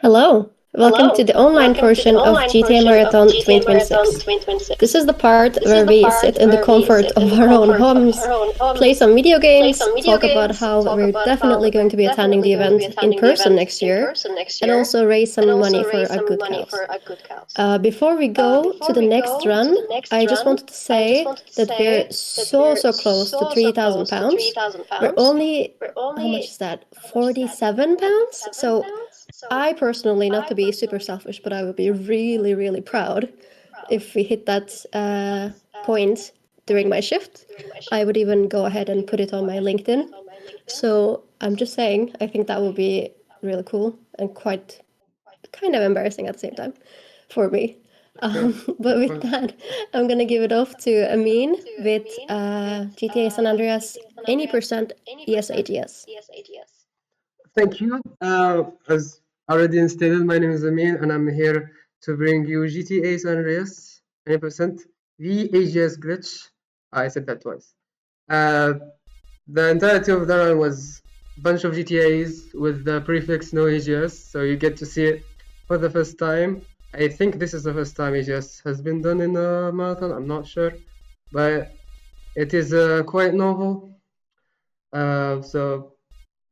Hello, welcome to the online portion of GTA Marathon 2026. This is the part where we sit in the comfort of our own homes, play some video games, talk about how we're definitely going to be attending the event in person next year, and also raise some money for a good cause. Before we go to the next run, I just wanted to say that we're so close to £3,000. We're only, how much is that? £47? So I personally, not to be super selfish, but I would be really proud if we hit that point during my shift. I would even go ahead and put it on my LinkedIn. So I'm just saying, I think that would be really cool and quite kind of embarrassing at the same time for me. But with that, I'm gonna give it off to Amine with GTA San Andreas 80% AJS. Thank you. As already stated, my name is Amin, and I'm here to bring you GTA San Andreas 90% the AJS glitch. I said that twice. The entirety of the run was a bunch of GTAs with the prefix no AJS, so you get to see it for the first time. I think this is the first time AJS has been done in a marathon. I'm not sure, but it is quite novel. So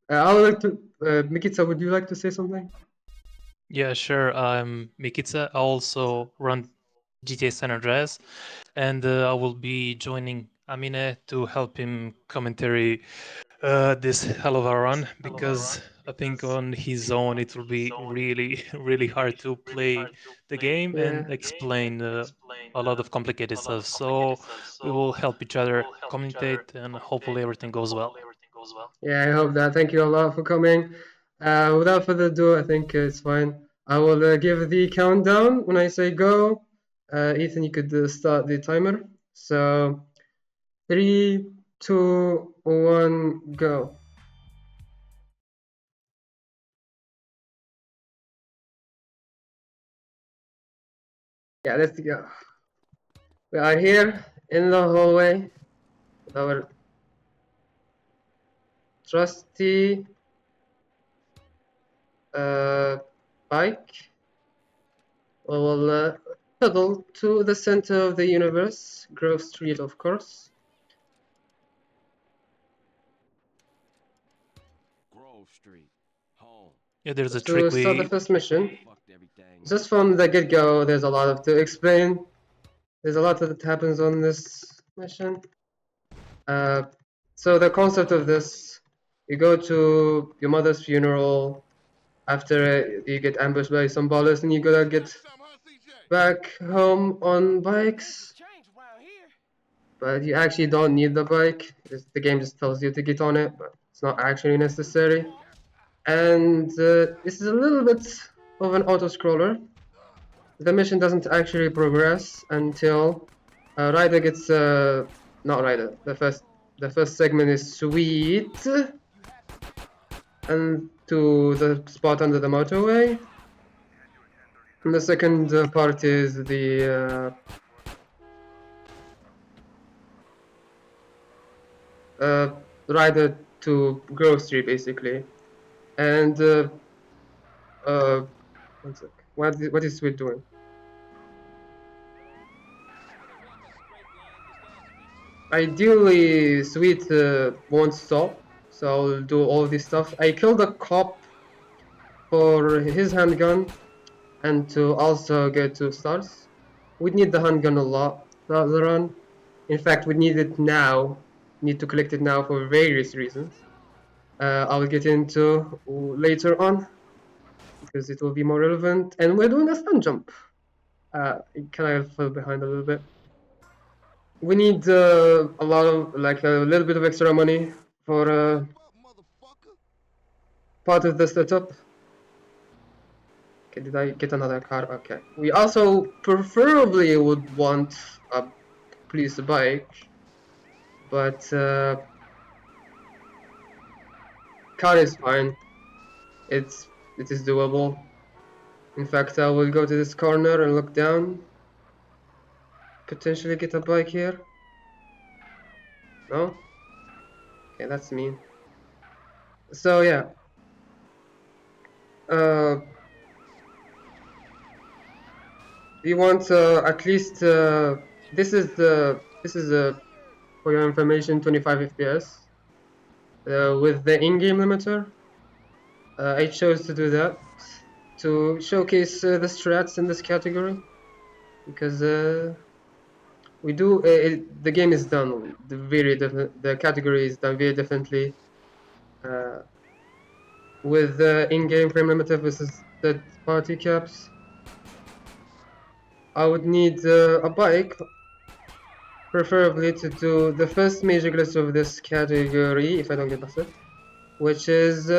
I would like to, Mikitsa, would you like to say something? Yeah, sure. I'm Mikitsa. I also run GTA San Andreas, and I will be joining Amine to help him commentary this hell of a run because I think on his own it will be really hard to play the game and explain a lot of complicated stuff. So we will help each other commentate, and hopefully everything goes well. Yeah, I hope that. Thank you a lot for coming. Without further ado, I think it's fine. I will give the countdown when I say go. Ethan, you could start the timer. So, 3, 2, 1, go. Yeah, let's go. We are here in the hallway with our trusty bike. We will pedal to the center of the universe, Grove Street, of course. Yeah, there's a To trick start the we first mission, just from the get-go, there's a lot to explain. There's a lot that happens on this mission. So the concept of this, you go to your mother's funeral after you get ambushed by some ballers, and you gotta get back home on bikes. But you actually don't need the bike. The game just tells you to get on it, but it's not actually necessary. And this is a little bit of an auto-scroller. The mission doesn't actually progress until Ryder gets not Ryder. The first segment is sweet, and to the spot under the motorway. And the second part is the Ryder to Grove Street, basically. And one sec. What is Sweet doing? Ideally, Sweet won't stop, so I'll do all this stuff. I killed a cop for his handgun and to also get 2 stars. We need the handgun a lot throughout the run. In fact, we need it now. Need to collect it now for various reasons. I'll get into later on because it will be more relevant. And we're doing a stun jump. Can I fall behind a little bit? We need a lot of, like, a little bit of extra money for part of the setup. Okay, did I get another car? Okay. We also preferably would want a police bike, but car is fine. It is doable. In fact, I will go to this corner and look down. Potentially get a bike here. No? Okay, that's mean. So yeah. We want at least this is for your information 25 FPS with the in-game limiter. I chose to do that to showcase the strats in this category because we do the game is done very different. The category is done very differently with the in-game frame limiter versus third-party caps. I would need a bike, preferably to do the first major glitch of this category if I don't get busted, which is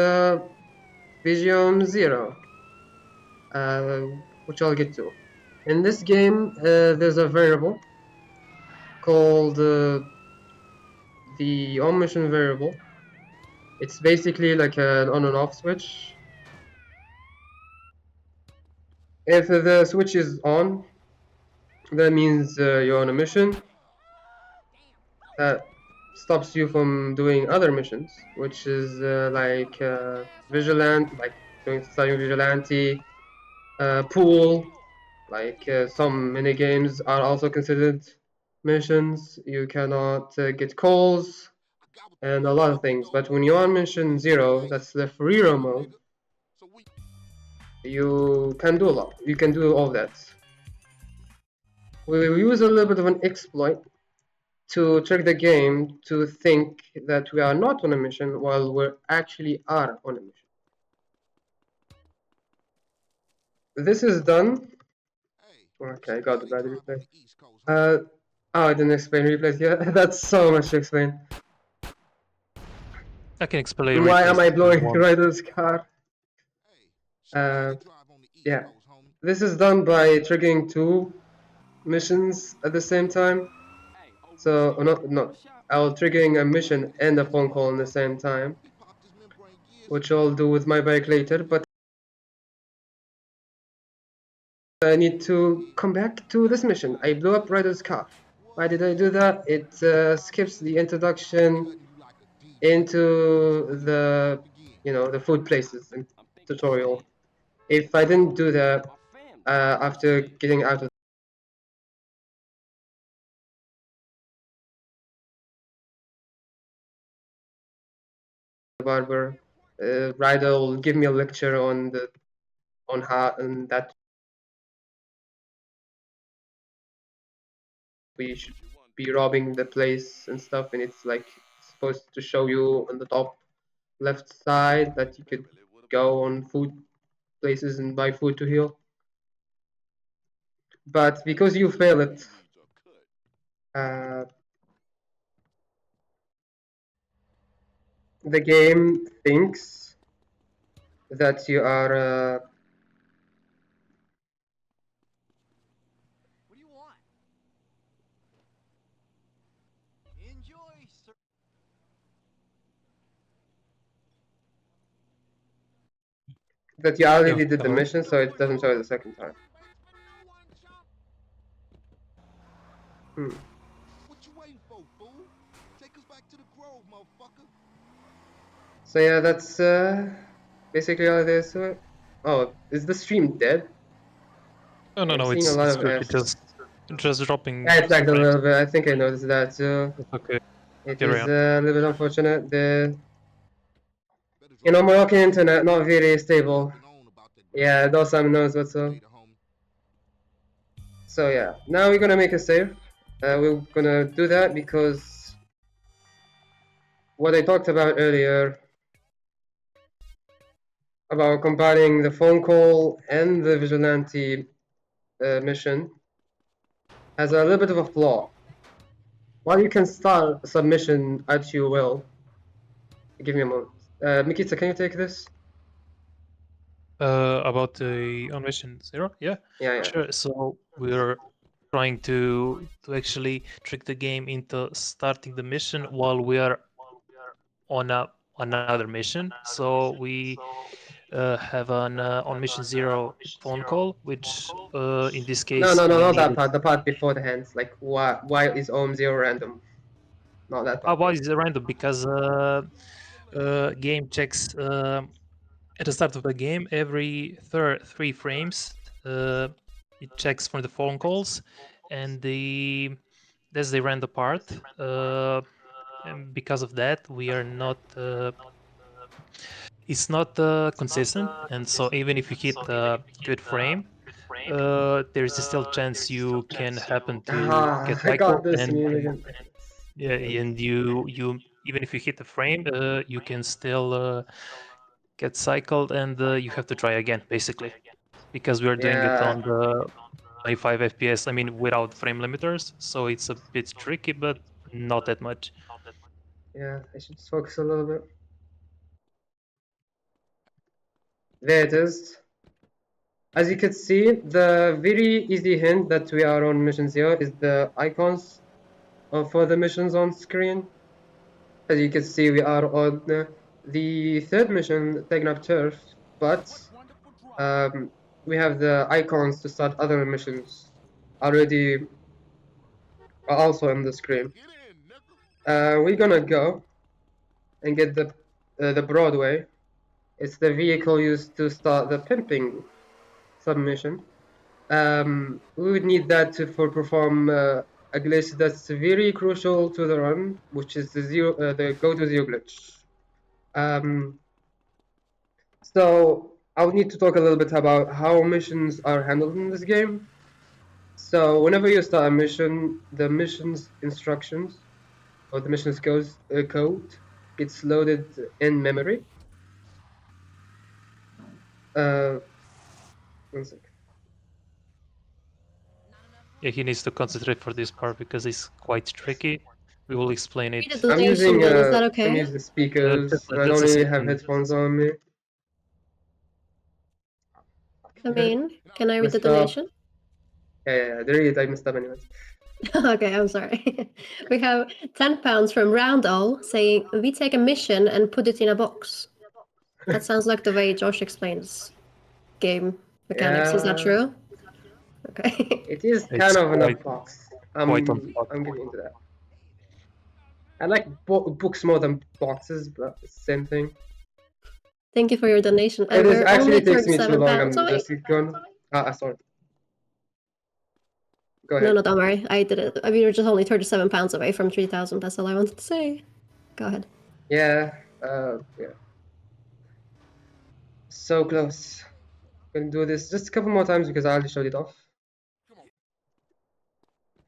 Vigium 0, which I'll get to. In this game, there's a variable called the on mission variable. It's basically like an on and off switch. If the switch is on, that means you're on a mission. That stops you from doing other missions, which is like studying vigilante, pool. Like some mini games are also considered missions. You cannot get calls and a lot of things. But when you're on mission 0, that's the free roam mode, you can do a lot. You can do all that. We use a little bit of an exploit to trick the game to think that we are not on a mission while we actually are on a mission. This is done. Okay, got the bad replay. Oh, I didn't explain replays yet. That's so much to explain. I can explain. Why am I blowing Ryder's car? Yeah, this is done by triggering 2 missions at the same time. So, I'll triggering a mission and a phone call in the same time, which I'll do with my bike later. But I need to come back to this mission. I blew up Ryder's car. Why did I do that? It skips the introduction into the the food places in tutorial. If I didn't do that after getting out of the barber, Ryder will give me a lecture on how and that we should be robbing the place and stuff, and it's like supposed to show you on the top left side that you could go on food places and buy food to heal. But because you fail it, the game thinks that you are What do you want? Enjoy, sir. that you already Yeah, did the hello. mission, so it doesn't show it the second time. What you waiting for, fool? Take us back to the grove, motherfucker. So yeah, that's basically all there is to it. Oh, is the stream dead? No, I'm seeing it's a lot of good. F's. Just dropping. Yeah, it lagged a frames. little bit. I think I noticed that too. It's okay. It Carry is on. a little bit unfortunate. Moroccan internet not very stable. Yeah, Dosam knows what's up. So yeah, now we're gonna make a save. We're gonna do that because what I talked about earlier about combining the phone call and the vigilante mission has a little bit of a flaw. While you can start a submission at your will, give me a moment. Mikita, can you take this? About the on mission 0, yeah, Yeah. sure. So we're trying to actually trick the game into starting the mission while we are on another mission. So we have an on mission 0 phone call, which in this case No, we not that needed. part. The part before the hands. Like why is OM 0 random? Not that part. Why is it random? Because game checks at the start of the game every 3 frames it checks for the phone calls, and that's the random part. And because of that, we are not. It's not consistent, and so even if you hit a good frame, there's still chance you can happen to get I got cycled, this and meme again. yeah, and you even if you hit the frame, you can still get cycled, and you have to try again, basically, because we are doing it Yeah, on the 25 FPS. I mean, without frame limiters, so it's a bit tricky, but not that much. yeah, I should just focus a little bit. There it is. As you can see, the very easy hint that we are on mission 0 is the icons for the missions on screen. As you can see, we are on the third mission, taking up turf, but we have the icons to start other missions already also on the screen. Get in, nigga. We're gonna go and get the Broadway. It's the vehicle used to start the pimping submission. We would need that for perform a glitch that's very crucial to the run, which is the go to zero glitch. So I would need to talk a little bit about how missions are handled in this game. So whenever you start a mission, the mission's instructions or the mission's code gets loaded in memory. One sec. Yeah, he needs to concentrate for this part because it's quite tricky. We will explain Read it. the I'm using donation, then, is that I'm okay? using speakers. I That's don't a really have second. headphones on me. I mean, can I read the Messed up. donation? Yeah, there it is. I messed up anyways. Okay, I'm sorry. We have £10 from Round O saying, we take a mission and put it in a box. That sounds like the way Josh explains game mechanics. Is that Yeah. true? Okay. It is It's kind of in a quite- box. quite on spot. I'm getting into that. I like books more than boxes, but it's the same thing. Thank you for your donation. It is we're actually only takes me too 37 long. pounds I'm away. just going. Sorry. Go ahead. No, don't worry. I did it. We were just only 37 pounds away from 3,000. That's all I wanted to say. Go ahead. Yeah. Yeah. So close. Gonna do this just a couple more times because I already showed it off.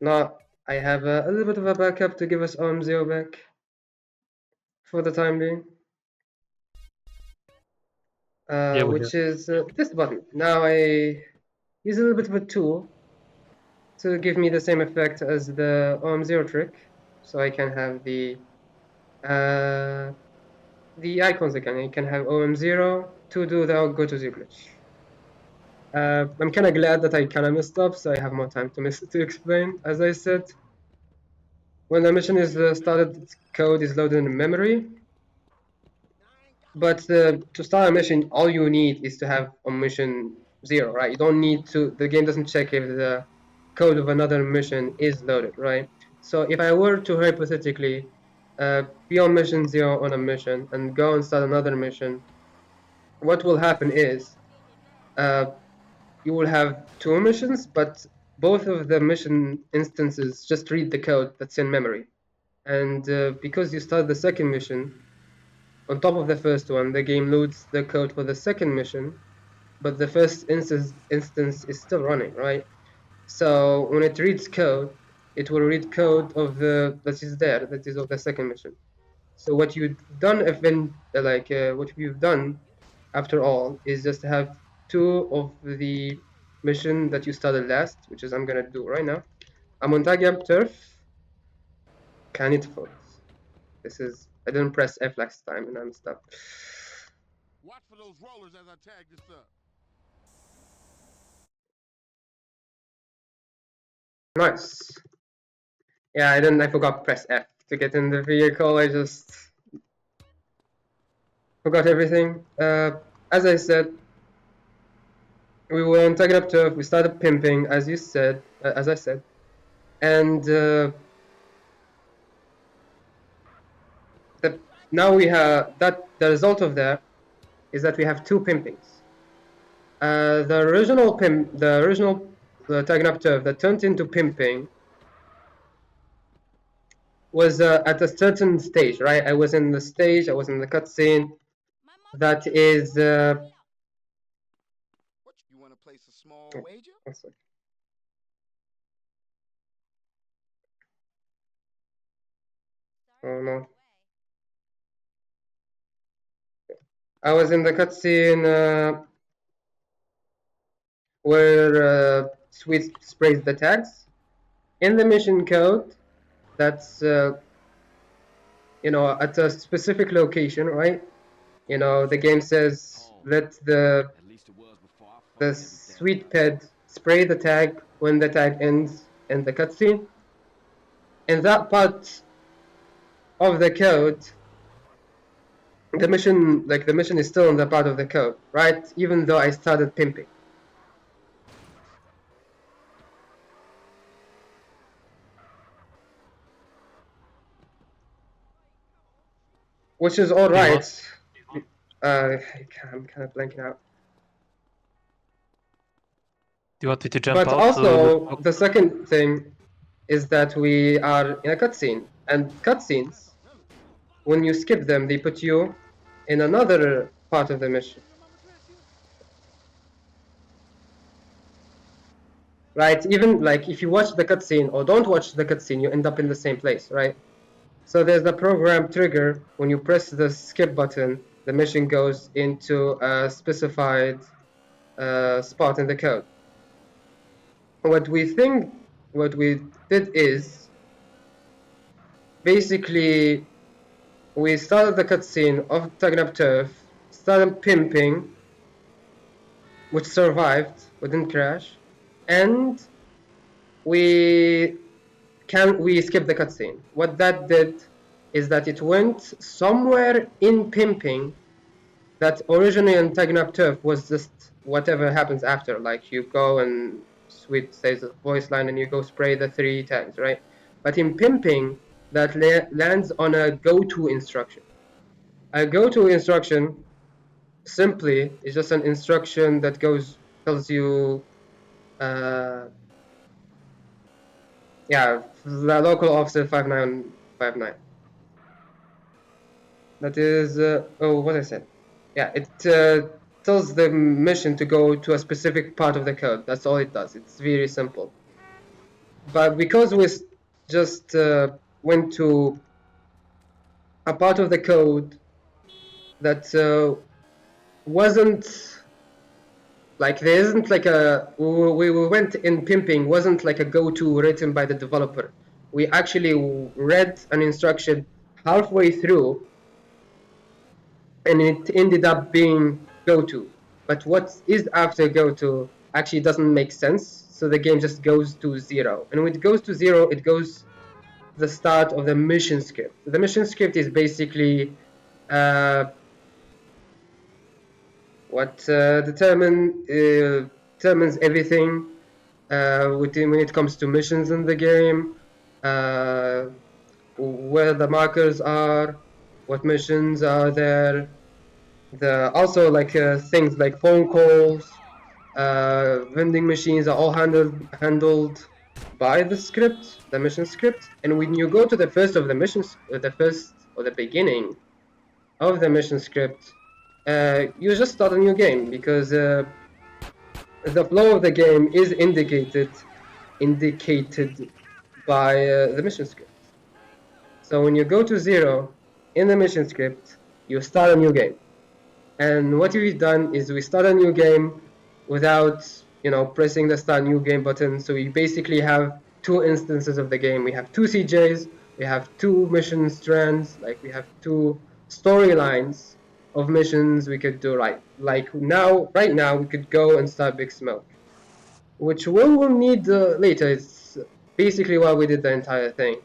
Now I have a little bit of a backup to give us zero back for the time being. Which is this button. Now I use a little bit of a tool to give me the same effect as the OM0 trick, so I can have the icons again. I can have OM0 to do the go to zero glitch. I'm kind of glad that I kind of messed up, so I have more time to explain. As I said, when the mission is started, code is loaded in memory. But to start a mission, all you need is to have on mission 0, right? You don't need to. The game doesn't check if the code of another mission is loaded, right? So if I were to hypothetically be on mission 0 on a mission and go and start another mission, what will happen is you will have two missions, but both of the mission instances just read the code that's in memory. And because you start the second mission, on top of the first one, the game loads the code for the second mission, but the first instance is still running, right? So when it reads code, it will read code of that is there, that is of the second mission. So what you've done, what you've done, after all, is just have two of the mission that you started last, which is I'm gonna do right now. I'm on tag up turf. Can it focus? This is I didn't press F last time and I'm stuck. Watch for those rollers as I tag this up. Nice. Yeah, I forgot to press F to get in the vehicle. I just forgot everything. As I said, we were on Target Up Turf. We started pimping, as I said, and now we have that. The result of that is that we have two pimpings. The original Tagnap turf that turned into pimping was at a certain stage, right? I was in the stage, I was in the cutscene. That is. What you want to place a small wager? Oh no. I was in the cutscene where Sweet sprays the tags. In the mission code, that's you know, at a specific location, right? You know, the game says let the sweet pet spray the tag when the tag ends in the cutscene. In that part of the code, the mission is still in the part of the code, right? Even though I started pimping. Which is all right. I'm kind of blanking out. Do you want me to jump but out? also, the second thing is that we are in a cutscene, and cutscenes, when you skip them, they put you in another part of the mission. Right? Even like if you watch the cutscene or don't watch the cutscene, you end up in the same place, right? So there's the program trigger. When you press the skip button, the mission goes into a specified spot in the code. What we did is basically we started the cutscene of Tagnap Turf, started pimping, which survived, we didn't crash, and we skip the cutscene. What that did is that it went somewhere in pimping that originally in Tagnap Turf was just whatever happens after. Like you go and Sweet says a voice line and you go spray the 3 tags, right? But in pimping, that lands on a go-to instruction. A go-to instruction simply is just an instruction that tells you yeah, the local offset 5959. That is what I said. Yeah, it tells the mission to go to a specific part of the code. That's all it does. It's very simple. But because we just went to a part of the code that wasn't like there isn't like a we went in pimping wasn't like a go-to written by the developer. We actually read an instruction halfway through and it ended up being go-to. But what is after go-to actually doesn't make sense, so the game just goes to 0. And when it goes to 0, it goes the start of the mission script. The mission script is basically what determines everything when it comes to missions in the game, where the markers are, what missions are there. Also like things like phone calls, vending machines are all handled by the script, the mission script. And when you go to the first of the missions, the beginning of the mission script, you just start a new game because the flow of the game is indicated by the mission script. So when you go to 0 in the mission script, you start a new game. And what we've done is we start a new game without, pressing the start new game button. So we basically have 2 instances of the game. We have 2 CJs, we have 2 mission strands, like we have 2 storylines of missions we could do right now we could go and start Big Smoke, which we'll need later. It's basically why we did the entire thing.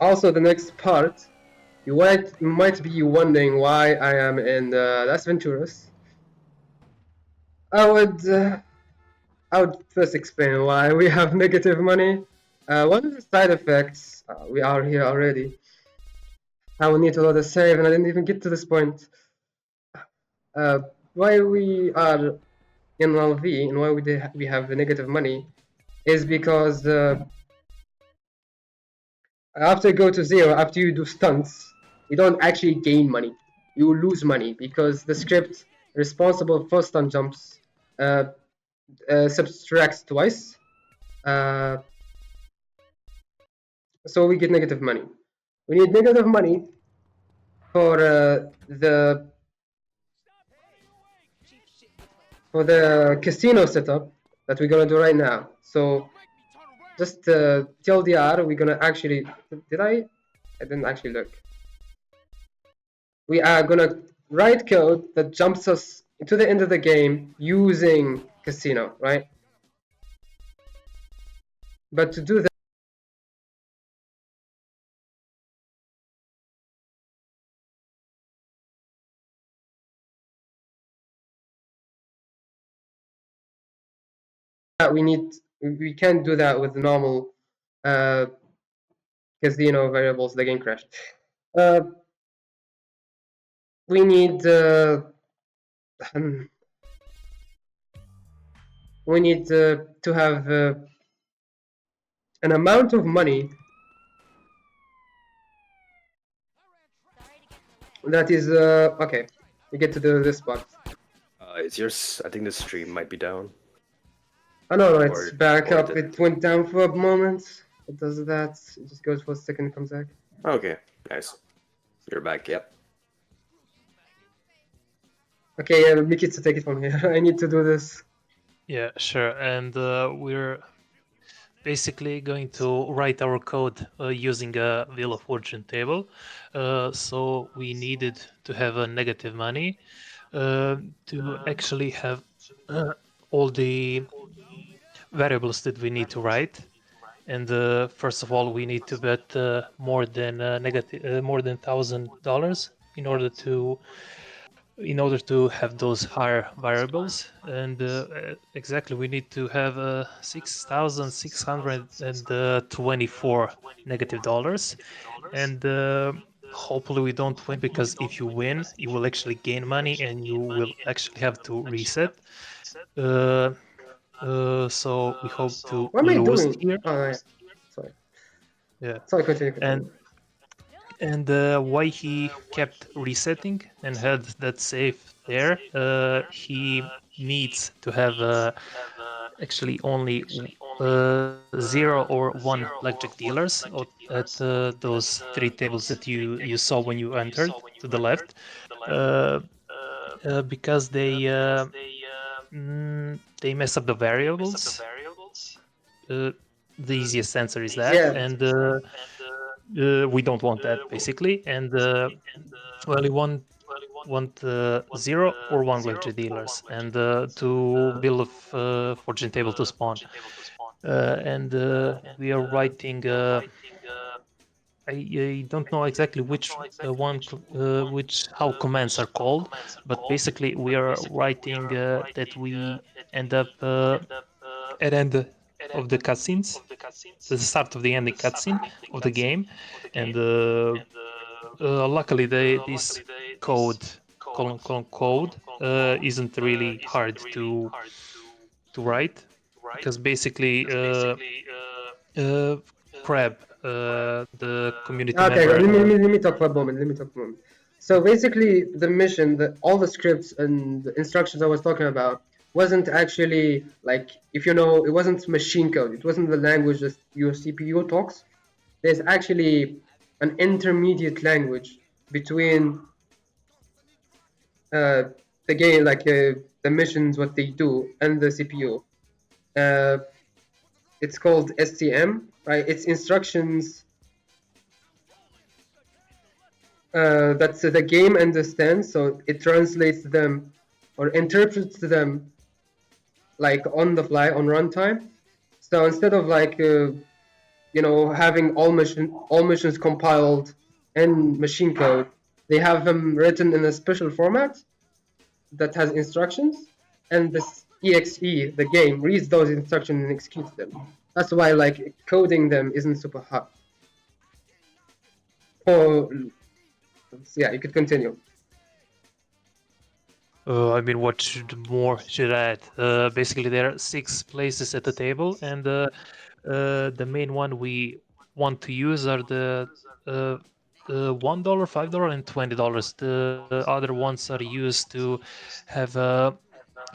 Also, the next part, you might be wondering why I am in Las Venturas. I would first explain why we have negative money. One of the side effects, we are here already. I will need to load a save, and I didn't even get to this point. One why we are in LV and why we have the negative money is because after you go to zero, after you do stunts, you don't actually gain money. You lose money because the script responsible for stunt jumps subtracts twice. So we get negative money. We need negative money for the casino setup that we're gonna do right now. So just TLDR, we're gonna actually I didn't actually look. We are gonna write code that jumps us to the end of the game using casino, right? But to do that, we can't do that with normal casino variables. The game crashed. We need to have an amount of money that is okay. We get to do this part. It's yours. I think the stream might be down. Oh no, it's back up. did- It went down for a moment. It does that. It just goes for a second and comes back. Okay, nice. You're back. Yep. Okay, yeah, make it to take it from here. I need to do this. Yeah, sure. And we're basically going to write our code using a Wheel of Fortune table. So we needed to have a negative money to actually have all the variables that we need to write. And first of all, we need to bet more than $1,000 in order to have those higher variables. And exactly, we need to have $6,624 negative dollars. And hopefully we don't win, because if you win, you will actually gain money and you will actually have to reset. So we hope to What am I lose doing? here. Oh, yeah. Sorry. Yeah. Sorry, continue. And why he kept resetting and had that save there, he needs to have actually only 0 or 1 blackjack dealers at those 3 tables that you saw when you entered to the left, because they mess up the variables. The easiest answer is that. Yeah. And we don't want that, basically. And well, you want 0 or 1 blackjack dealers, and to build a fortune table to spawn. And we are writing. I don't know exactly which how commands are called, but basically we are writing that we end up at end of the cutscenes, the start of the ending cutscene of the game, and luckily this code code isn't really hard to write, because basically Crab, the community Okay, member. let me talk for a moment. So basically, the mission, all the scripts and the instructions I was talking about wasn't actually like, if you know, it wasn't machine code. It wasn't the language that your CPU talks. There's actually an intermediate language between the game, like the missions, what they do, and the CPU. It's called STM, right? It's instructions that the game understands, so it translates them or interprets them like on the fly, on runtime. So instead of like having all missions compiled in machine code, they have them written in a special format that has instructions, and this exe, the game, reads those instructions and executes them. That's why like coding them isn't super hard. Yeah, you could continue. I mean, what should I add? Basically, there are 6 places at the table, and the main one we want to use are the $1, $5, and $20. The other ones are used to have a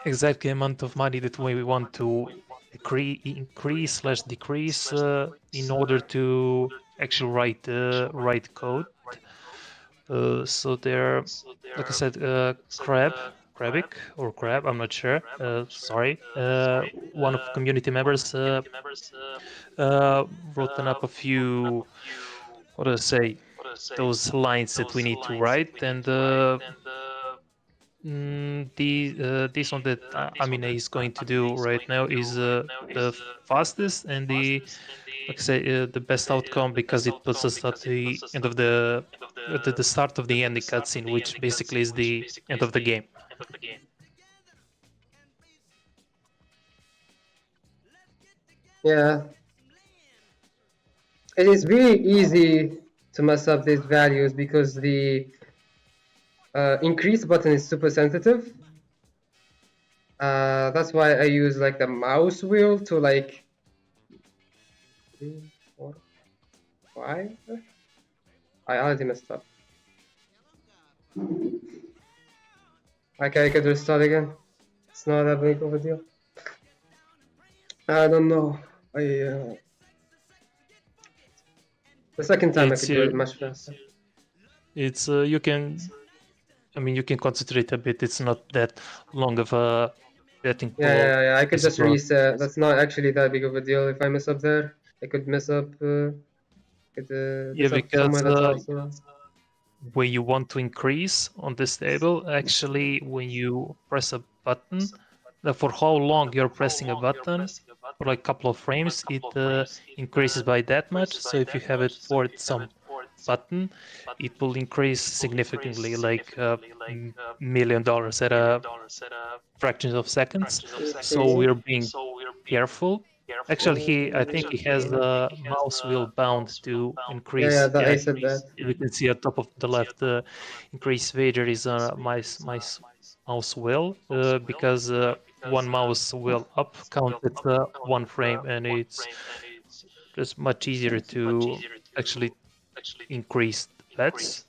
exact amount of money that we want to increase slash decrease in order to actually write code. So they're, like I said, Krabic or Crab, I'm not sure. Sorry. One of community members uh, wrote up a few, what do I say, those lines that we need to write, and this one that Amine is going to do right now is the fastest and the, like I say, the best outcome, because it puts us at the end of the start of the ending cutscene, which basically is the end of the game. Yeah. It is very easy to mess up these values because the increase button is super sensitive. That's why I use like the mouse wheel to like 3, 4, 5. I already messed up. Okay, I could restart again. It's not that big of a deal. I don't know. The second time I could do it much faster. It's you can, I mean, you can concentrate a bit. It's not that long of a betting pool. Yeah. I could just reset. That's not actually that big of a deal. If I mess up there, I could mess up. Because when you want to increase on this table, actually, when you press a button, for how long you're pressing a button, for like a couple of frames, it increases by that much. So if you have it for some button, it will increase significantly, like $1 million at a fraction of seconds. So we're being careful. Actually, I think he has the mouse wheel bound to increase. Yeah, I said that. You can see at top of the left, increase wager is mouse wheel, because one mouse wheel up counted one frame, and it's just much easier to actually increase bets.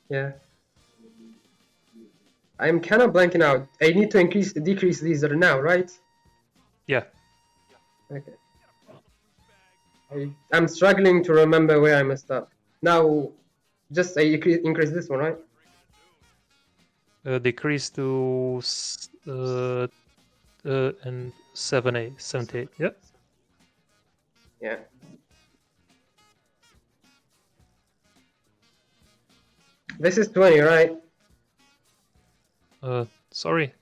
Yeah. I'm kind of blanking out. I need to decrease these now, right? Yeah. Okay. I'm struggling to remember where I messed up. Now, just I increase this one, right? Decrease to and 78. Yeah. Yeah. This is 20, right? Sorry.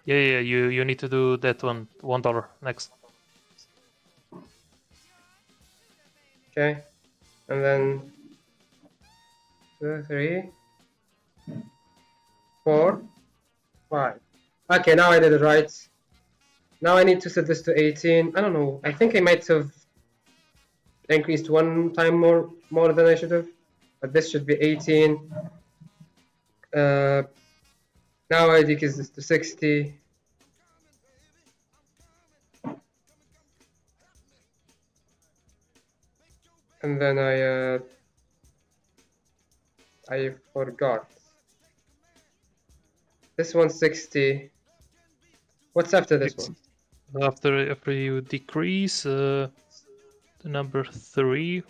Yeah. You need to do that one. $1 next. Okay. And then 2, 3, 4, 5. Okay, now I did it right. Now I need to set this to 18. I don't know. I think I might have increased one time more than I should have. But this should be 18. Now I decrease this to 60. And then I forgot. This one's 60. What's after this one? After you decrease, the number 3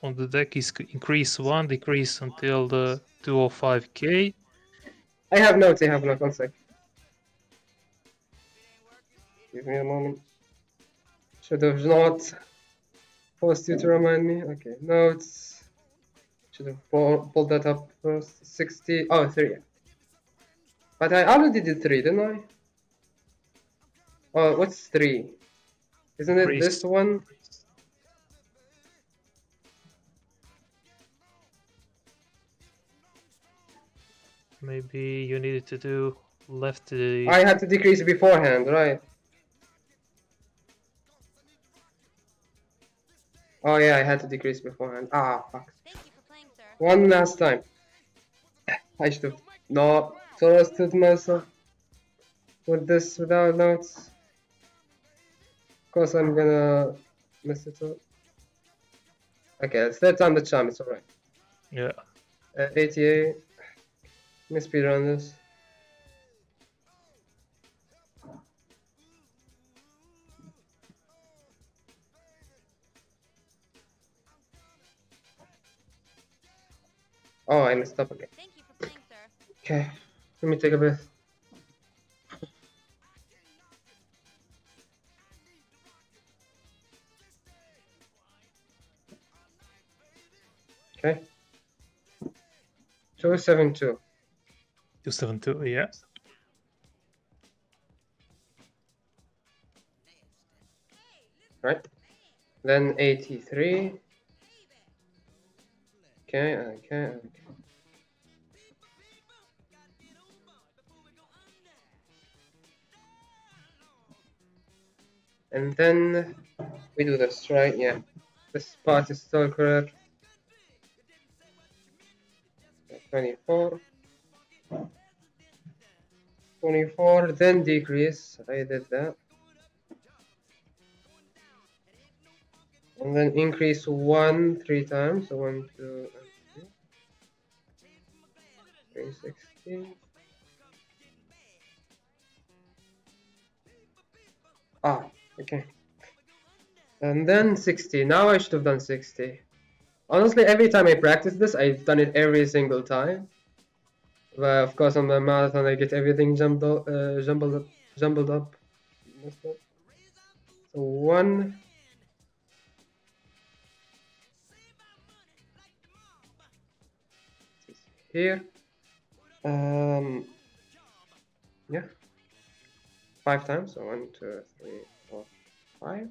on the deck is increase 1, decrease until the 205k. I have notes. One sec. Give me a moment. Should have not forced you to remind me. Okay, notes. Should have pulled that up first. 60. Oh, 3. But I already did 3, didn't I? Oh, what's 3? Isn't it this one? Maybe you needed to do left. I had to decrease beforehand, right? Oh yeah, I had to decrease beforehand. Ah, fuck. One last time. I should have No, trusted myself with this without notes. Of course, I'm gonna mess it up. Okay, it's third time the charm. It's alright. Yeah. 88. Let me speedrun this. Oh, I messed up again. Thank you for playing, sir. Okay, let me take a breath. Okay. 272. 272, yeah. Right. Then 83. Okay. And then we do this, right? Yeah. This part is still correct. 24. 24, then decrease. I did that. And then increase 1 3 times. So 1, 2, and 3. 360. Ah, okay. And then 60. Now I should have done 60. Honestly, every time I practice this, I've done it every single time. But of course, on the marathon, I get everything jumbled up. So 1. Here. Yeah. 5 times. So 1, 2, 3, 4, 5.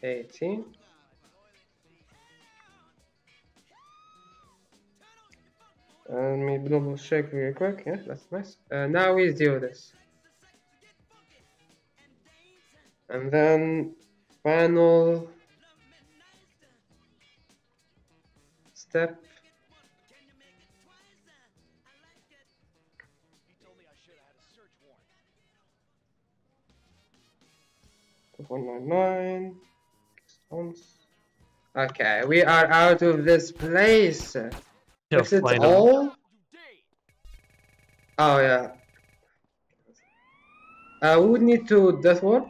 18. Let me double check real quick. Yeah, that's nice. Now we do this. And then final step. He told me I had a search warrant. 199. Okay, we are out of this place. Yeah, Fix it finally. all. Oh yeah. We would need to death warp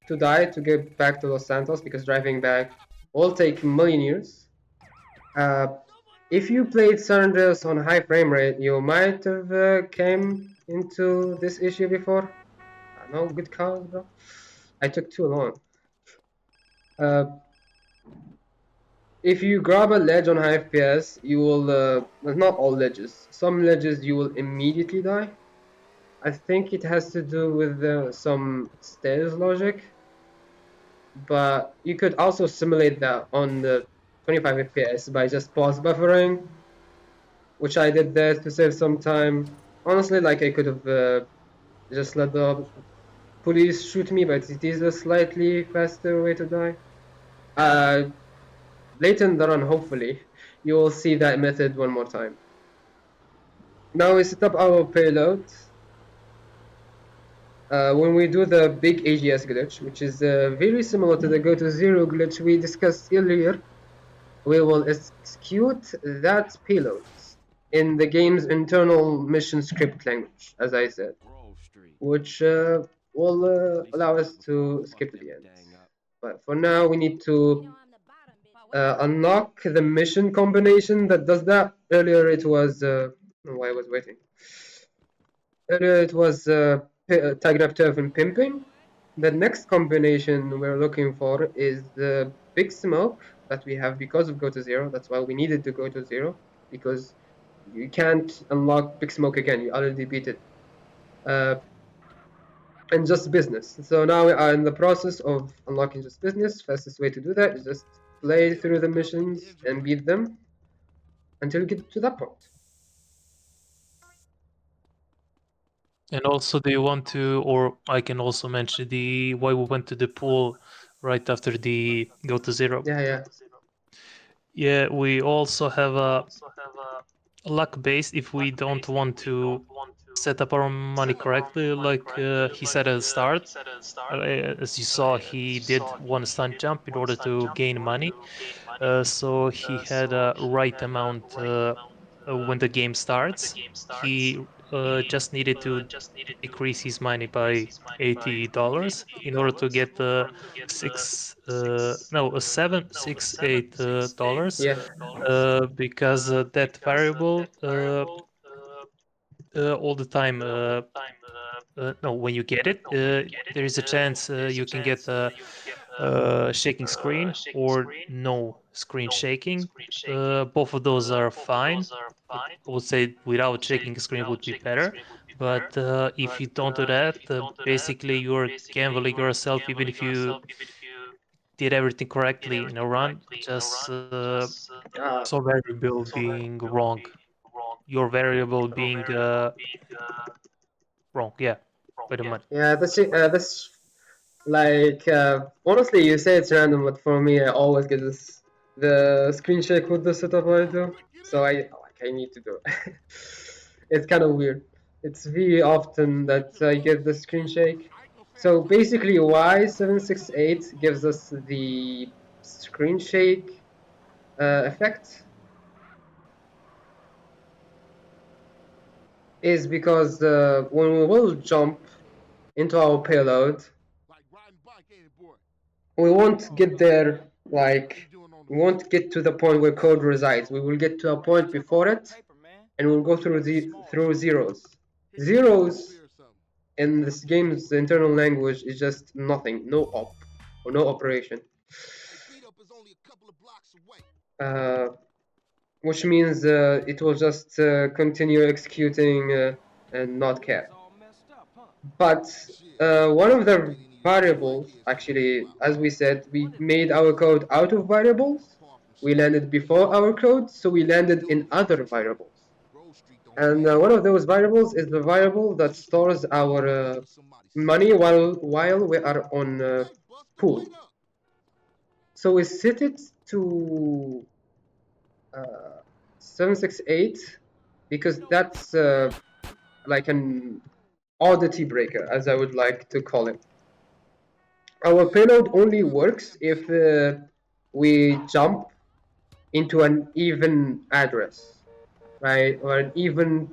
to die to get back to Los Santos because driving back will take a million years. If you played San Andreas on high frame rate, you might have came into this issue before. No good call, bro. I took too long. If you grab a ledge on high FPS, you will, well, not all ledges. Some ledges you will immediately die. I think it has to do with some stairs logic. But you could also simulate that on the 25 FPS by just pause buffering, which I did there to save some time. Honestly, like I could have just let the police shoot me, but it is a slightly faster way to die. Later in the run, hopefully, you will see that method one more time. Now we set up our payload. When we do the big AJS glitch, which is very similar to the go to zero glitch we discussed earlier, we will execute that payload in the game's internal mission script language, as I said, which will allow us to skip to the end. But for now, we need to unlock the mission combination that does that. Earlier it was, why I was waiting. Earlier it was tagged up turf and pimping. The next combination we're looking for is the big smoke that we have because of go to zero. That's why we needed to go to zero, because you can't unlock big smoke again. You already beat it. And just business. So now we are in the process of unlocking just business. Fastest way to do that is just play through the missions and beat them until you get to that point. And also, do you want to, or I can also mention the why we went to the pool right after the go to zero. Yeah. Yeah, we also have a luck based if we don't want to set up our money correctly, like he said at the start. As you saw, he did one stunt jump in order to gain money. So he had a right amount when the game starts. He just needed to decrease his money by $80 in order to get $768 Yeah. because that variable all the time no, when you get it there is a chance you can get a shaking screen or no screen shaking. Both of those are fine, but I would say without shaking screen would be better. But if you don't do that, basically you're gambling yourself even if you did everything correctly in a run, just some variable being wrong. Your variable being wrong, yeah, by the money. Yeah, that's like honestly, you say it's random, but for me, I always get the screen shake with the setup I do. So I need to do it. It's kind of weird. It's very often that I get the screen shake. So basically, why 768 gives us the screen shake effect is because when we will jump into our payload, we won't get there, like, we won't get to the point where code resides. We will get to a point before it, and we'll go through zeros. Zeros in this game's internal language is just nothing, no op or no operation. Which means it will just continue executing and not care. But one of the variables, actually, as we said, we made our code out of variables. We landed before our code, so we landed in other variables. And one of those variables is the variable that stores our money while we are on pool. So we set it to 768 because that's like an oddity breaker, as I would like to call it. Our payload only works if we jump into an even address, right, or an even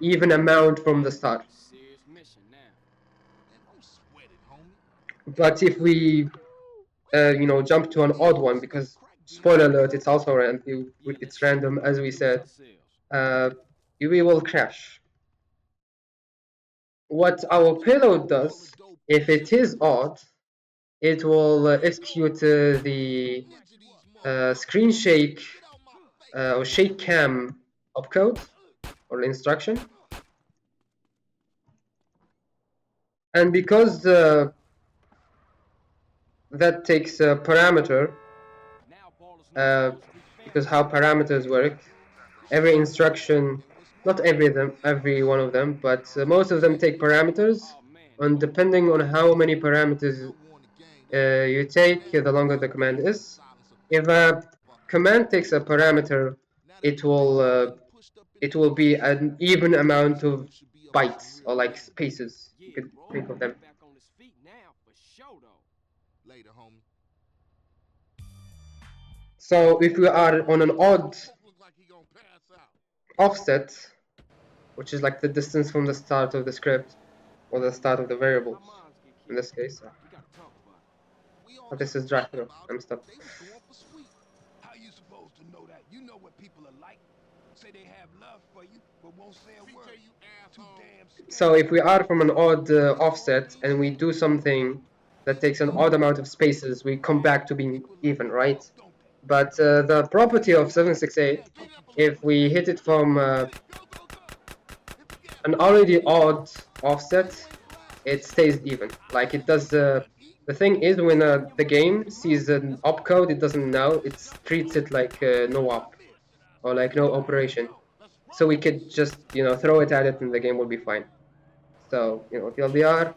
even amount from the start. But if we jump to an odd one, because spoiler alert, it's also random, it's random as we said, we will crash. What our payload does, if it is odd, it will execute the screen shake or shake cam opcode or instruction. And because that takes a parameter, because how parameters work, every instruction, not every one of them, but most of them take parameters, and depending on how many parameters you take, the longer the command is. If a command takes a parameter, it will be an even amount of bytes or like spaces. You could think of them. So if we are on an odd offset, which is like the distance from the start of the script or the start of the variables, in this case. But this is drag through. I'm stopped. How you supposed to know that? You know what people are like. Say they have love for you, but won't say a word. Too damn So if we are from an odd offset and we do something that takes an odd amount of spaces, we come back to being even, right? But the property of 768, if we hit it from an already odd offset, it stays even. Like it does. The thing is, when the game sees an opcode, it doesn't know. It treats it like no op or like no operation. So we could just throw it at it, and the game will be fine. So TLDR,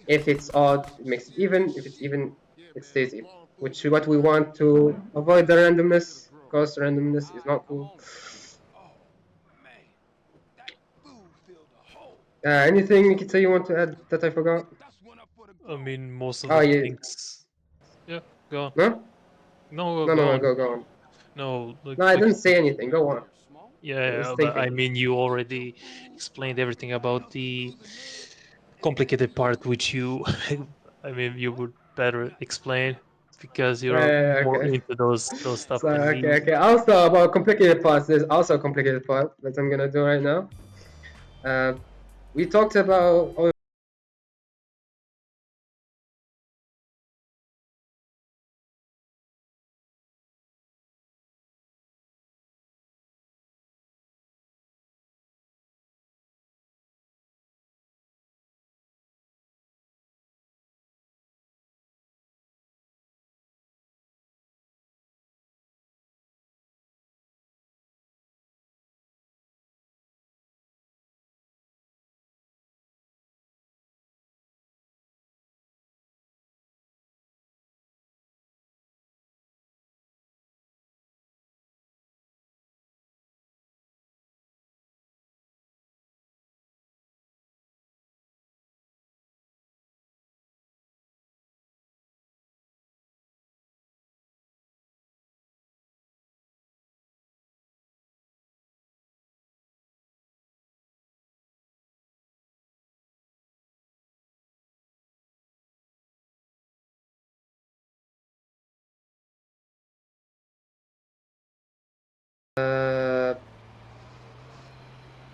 if it's odd, it makes it even. If it's even, it stays even. Which is what we want to avoid the randomness. course, randomness is not cool. Oh, man. That fool filled a hole. Anything, Nikita, you want to add that I forgot? That's one up for the I mean, most of Oh, the yeah. things. Yeah, go on. No? No, No, go no, on. go on. No, like, No, I didn't say anything. Go on. I was yeah, but I thinking. mean, you already explained everything about the complicated part, which you, I mean, you would better explain because you're more Okay. into those stuff So, than me. okay. Also, about complicated parts, there's also a complicated part that I'm gonna do right now. We talked about. Oh,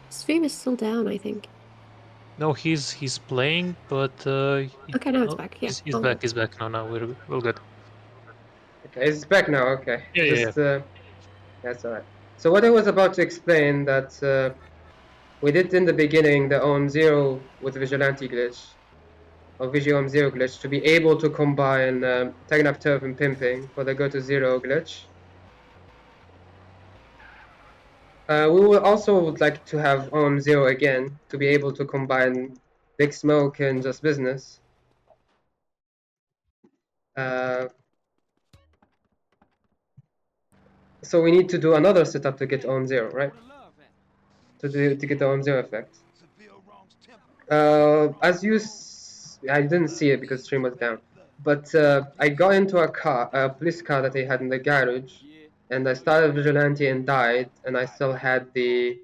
Stream is still down, I think. No, he's playing, but Okay, now it's no, back. Yeah. he's back. He's back. No, no, we're good. okay, it's back now. Okay. Yeah, Just that's alright. So what I was about to explain that we did in the beginning the OM0 with Vigilante glitch or VGOM0 glitch to be able to combine tagging up turf and pimping for the go to zero glitch. We will also would like to have OM0 again to be able to combine Big Smoke and Just Business. So we need to do another setup to get OM0, right? To get the OM0 effect. As you, I didn't see it because stream was down. But I got into a police car that I had in the garage, and I started Vigilante and died, and I still had the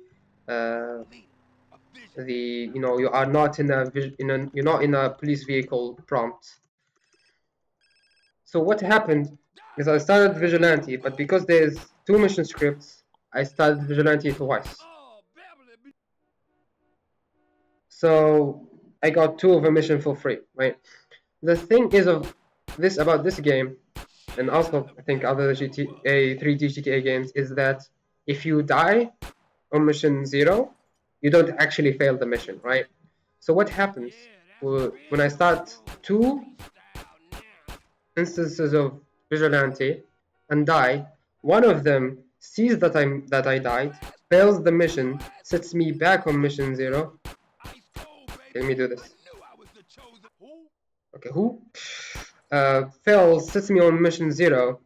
you are not you're not in a police vehicle prompt. So what happened is I started Vigilante, but because there's 2 mission scripts, I started Vigilante twice. So I got 2 of a mission for free, right? The thing is about this game, and also I think other GTA 3D GTA games, is that if you die on mission 0, you don't actually fail the mission, right? So what happens when I start 2 instances of Vigilante and die, one of them sees that I died, fails the mission, sets me back on mission 0. Let me do this. Okay, who? Fails, sets me on mission 0,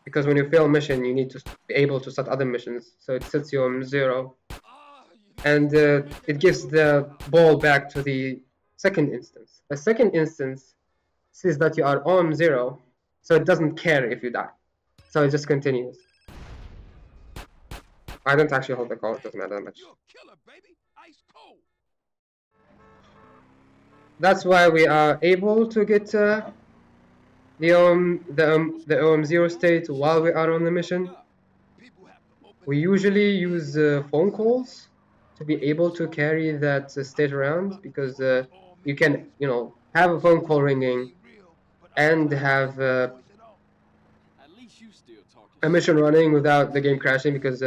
because when you fail mission, you need to be able to start other missions. So it sets you on 0, and it gives the ball back to the second instance. The second instance says that you are on 0, so it doesn't care if you die. So it just continues. I don't actually hold the call, it doesn't matter that much. That's why we are able to get the OM0 state while we are on the mission. We usually use phone calls to be able to carry that state around, because you can, have a phone call ringing and have a mission running without the game crashing, because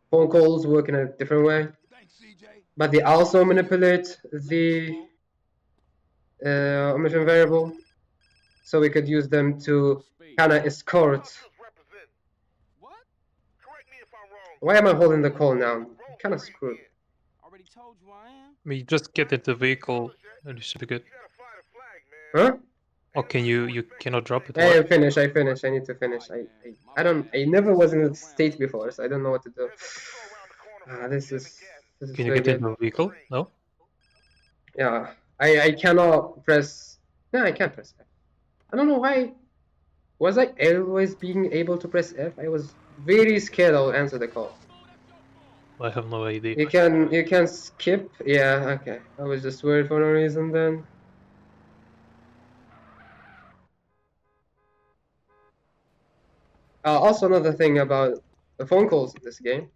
phone calls work in a different way. But they also manipulate the mission variable, so we could use them to kind of escort. Why am I holding the call now? I'm kind of screwed. I mean, just get into the vehicle and you should be good. Huh? Okay, you cannot drop it. I Why? finish. I need to finish. I never was in a state before, so I don't know what to do. This is Can you very get good. into a vehicle? No. Yeah, I cannot press. No, I can't press F. I don't know why. Was I always being able to press F? I was very scared I'll answer the call. I have no idea. You can skip. Yeah, okay. I was just worried for no reason then. Also, another thing about the phone calls in this game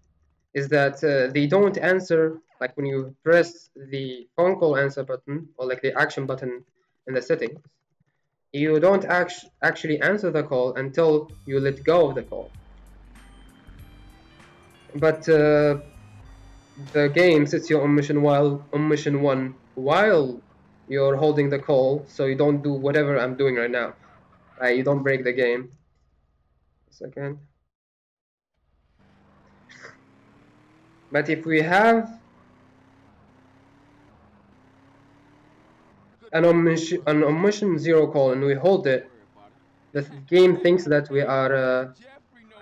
is that they don't answer, like when you press the phone call answer button or like the action button in the settings, you don't actually answer the call until you let go of the call. But the game sets you on mission 1 while you're holding the call, so you don't do whatever I'm doing right now. You don't break the game. A second. But if we have an omission 0 call and we hold it, the game thinks that we are,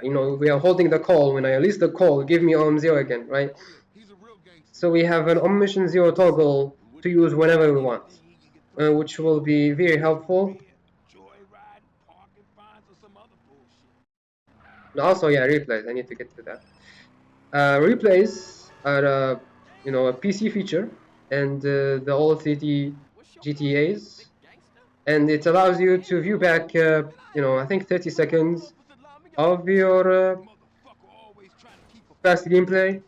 we are holding the call. When I release the call, give me OM0 again, right? So we have an omission 0 toggle to use whenever we want, which will be very helpful. And also, yeah, replays. I need to get to that. Replays are, a PC feature, and the old city GTAs, and it allows you to view back, I think 30 seconds of your past gameplay.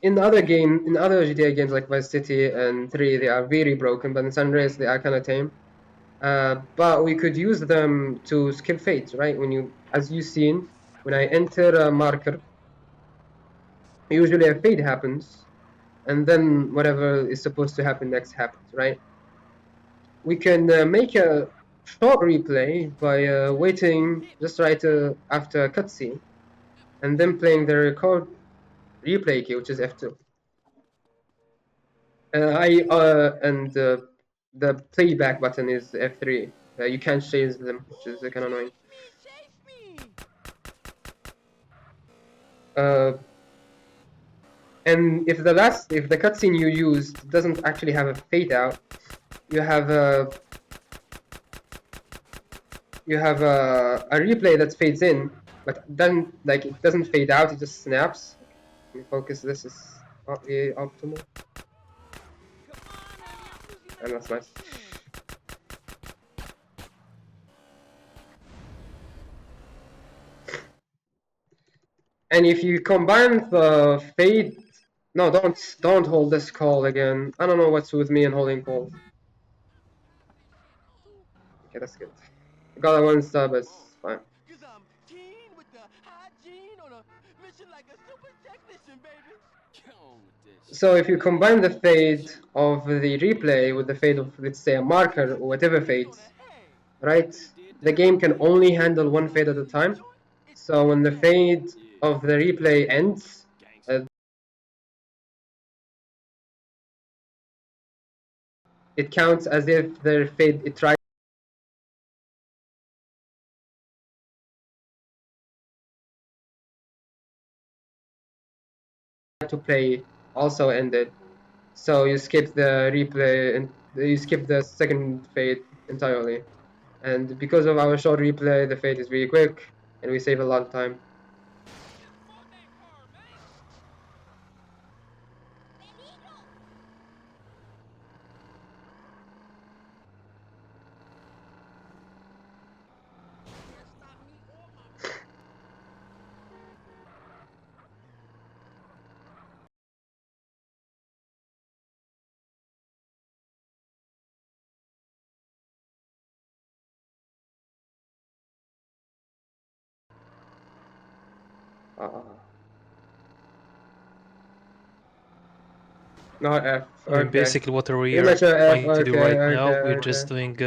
In other GTA games like Vice City and 3, they are very broken, but in San Andreas they are kind of tame. But we could use them to skip fades, right? As you've seen, when I enter a marker, usually a fade happens, and then whatever is supposed to happen next happens, right? We can make a short replay by waiting just right after a cutscene, and then playing the record replay key, which is F2. And the playback button is F3. You can't change them, which is kind of annoying. And if the cutscene you used doesn't actually have a fade out, you have a replay that fades in, but then it doesn't fade out; it just snaps. Let me focus. This is not really optimal, and that's nice. And if you combine the fade, no, don't hold this call again. I don't know what's with me and holding calls. Okay, that's good. I got a 1 star, but it's fine. So if you combine the fade of the replay with the fade of, let's say, a marker or whatever fades, right? The game can only handle one fade at a time. So when the fade of the replay ends, it counts as if the fade it tried to play also ended. So you skip the replay and you skip the second fade entirely. And because of our short replay, the fade is really quick and we save a lot of time. Not F. I mean, Okay. basically, what we Pretty are much F. trying to do Okay, right now, okay, we're okay. just doing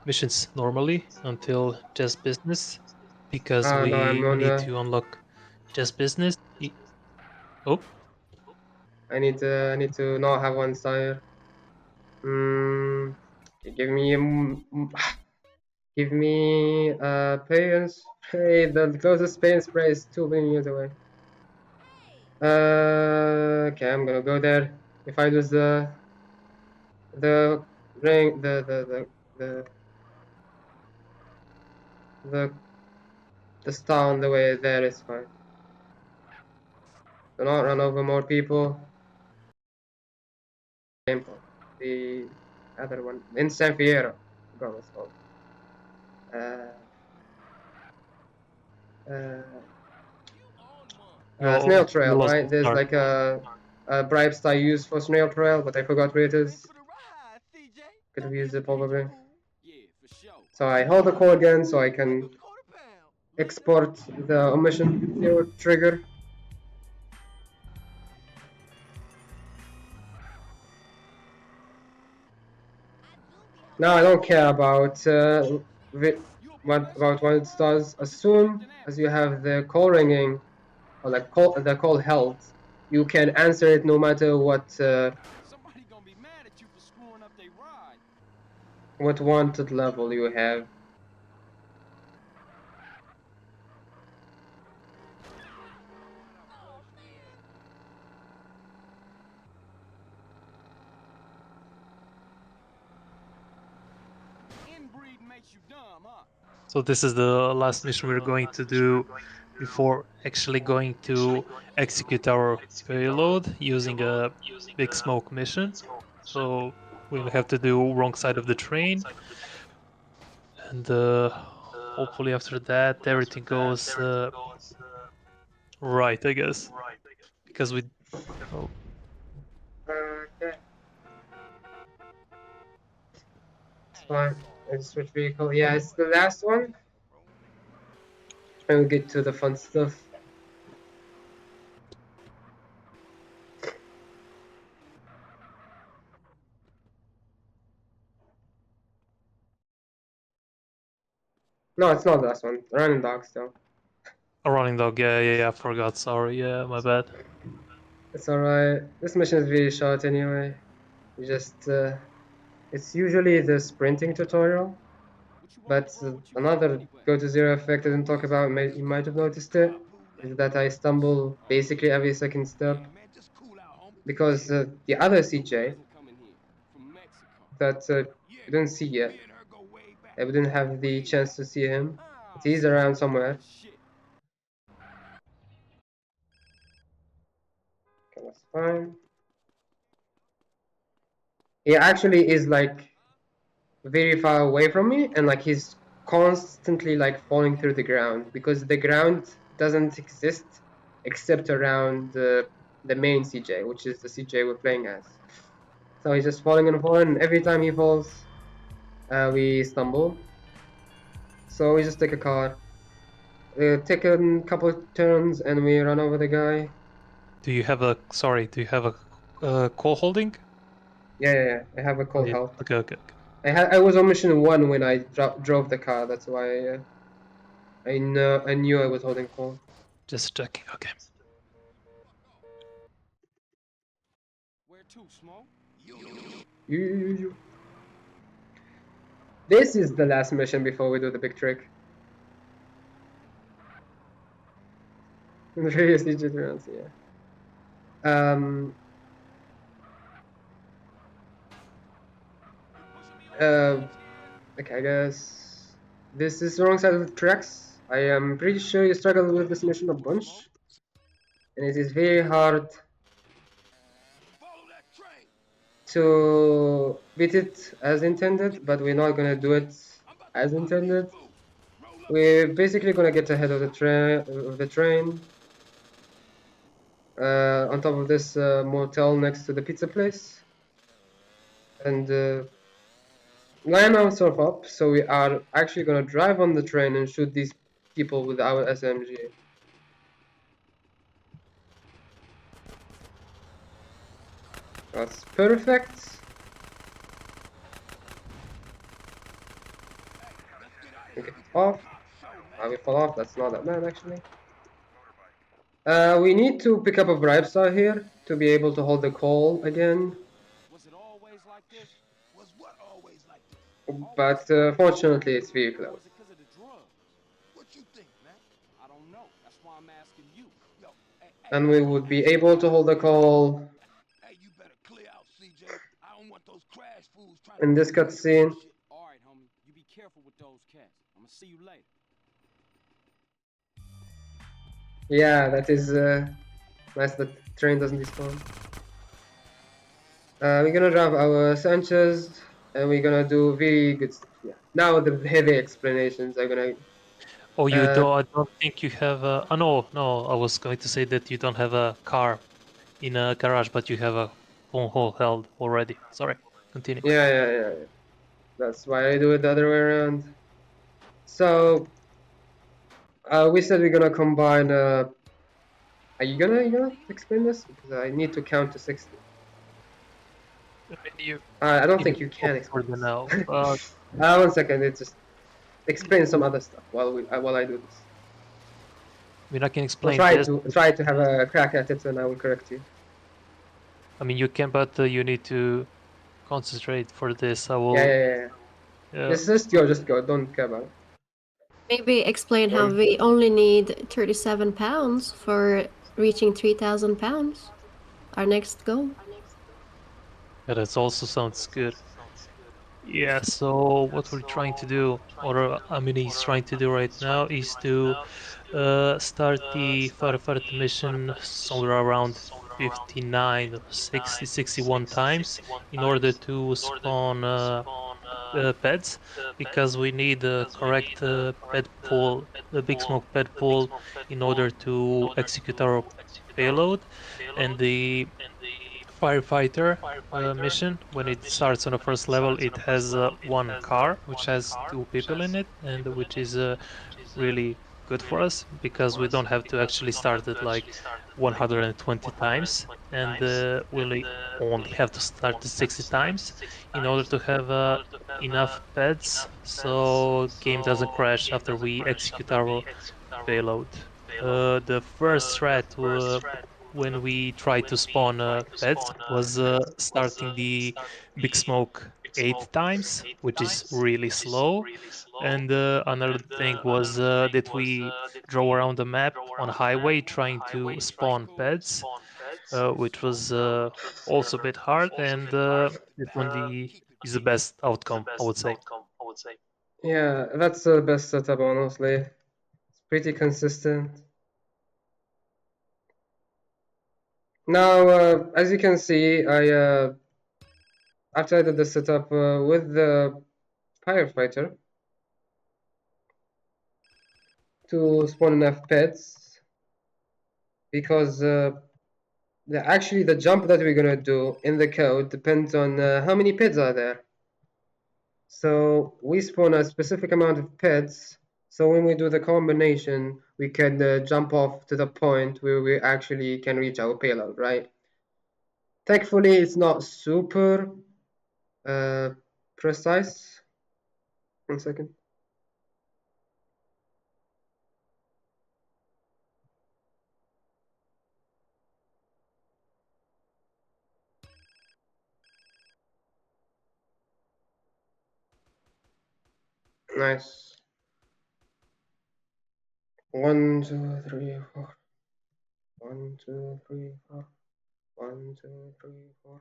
missions normally until just business, because No, I'm we on need to unlock just business. Oh, I need to not have one tire. Give me give me pay and spray. The closest pay and spray is 2 meters away. Okay, I'm gonna go there. If I lose the ring, the star on the way there is fine. Do not run over more people. The other one in San Fierro. God, what's called. Snail You trail, lost right? the There's start. like a bribe star used for snail trail, but I forgot where it is. Could have used it probably. So I hold the call again so I can export the omission trigger. Now I don't care about what it does. As soon as you have the call ringing or the call held, you can answer it no matter what wanted level you have. So this is the last mission we're going to do before actually going to execute our payload using a big smoke mission. So we'll have to do wrong side of the train, and hopefully after that everything goes right, I guess, because we. Oh, Okay. It's fine. I switch vehicle. Yeah, it's the last one. And we get to the fun stuff. No, it's not the last one. Running dog still. a running dog, yeah, I forgot. Sorry, yeah, my bad. It's alright. This mission is really short anyway. You just it's usually the sprinting tutorial, but another go to zero effect I didn't talk about. You might have noticed it. Is that I stumble basically every second step because the other CJ that you didn't see yet. I didn't have the chance to see him, but he's around somewhere. Okay, that's fine. He actually is like very far away from me, and like he's constantly like falling through the ground because the ground doesn't exist except around the main CJ, which is the CJ we're playing as. So he's just falling and falling, and every time he falls, we stumble. So we just take a car, take a couple of turns, and we run over the guy. Do you have a call holding? Yeah. I have a call Yeah. help. Okay. I was on mission 1 when I drove the car. That's why I knew I was holding call. Just checking. Okay. You. This is the last mission before we do the big trick. Seriously, just rounds, yeah. Okay, I guess this is the wrong side of the tracks. I am pretty sure you struggled with this mission a bunch, and it is very hard to beat it as intended, but we're not gonna do it as intended. We're basically gonna get ahead of the train. On top of this motel next to the pizza place, and line ourselves up so we are actually gonna drive on the train and shoot these people with our SMG. That's perfect. Okay, off. Now we fall off. That's not that bad actually. We need to pick up a bribe star here to be able to hold the call again. Was it always like this? Was what always like this? But fortunately, it's very close. Was it because of the drugs? What you think, man? I don't know. That's why I'm asking you. Yo, And we would be able to hold the call hey, you better clear out, CJ. I don't want those crash fools trying in to this cutscene. All right, homie. You be careful with those cats. I'm gonna see you later. Yeah, that is nice that the train doesn't despawn. We're gonna drive our Sanchez and we're gonna do very good stuff. Yeah. Now the heavy explanations are gonna. Oh, you don't? I don't think you have a. Oh, no, no. I was going to say that you don't have a car in a garage, but you have a phone hole held already. Sorry. Continue. Yeah. That's why I do it the other way around. So we said we're gonna combine. Are you gonna explain this? Because I need to count to 60. I mean, you I don't you think you go can for explain the this. now, but 1 second. It's just explain some other stuff while I do this. I mean, I can We'll explain try this. to have a crack at it, and I will correct you. I mean, you can, but you need to concentrate for this. I will. Yeah. Yeah. Just go. Don't care about it. Maybe explain how we only need 37 pounds for reaching 3,000 pounds. Our next goal. Yeah, that also sounds good. Yeah, so what we're trying to do, or Amine is trying to do right now, is to start the firefighter mission somewhere around 59 or 60, 61 times in order to spawn pets, because we need the correct pet pool, the big smoke pet pool, in order to execute our payload. And the firefighter mission, when it starts on the first level, it has one car which has two people in it, and which is really good for us because we don't have to actually start it like 120 times, and we only have to start it 60 times in order to have enough pets so game doesn't crash after we execute our payload. The first threat when we tried to spawn pets was starting the big smoke 8 times, which is really slow. And another thing was that we drove around the map on a highway trying to spawn pets, which was also a bit hard. And this one is the best outcome, I would say. Yeah, that's the best setup, honestly. It's pretty consistent. Now, as you can see, after I did the setup with the firefighter to spawn enough pets, because actually the jump that we're gonna do in the code depends on how many pets are there. So we spawn a specific amount of pets. So when we do the combination, we can jump off to the point where we actually can reach our payload, right? Thankfully, it's not super precise. 1 second. Nice. 1, 2, 3, 4. 1, 2, 3, 4. 1, 2, 3, 4.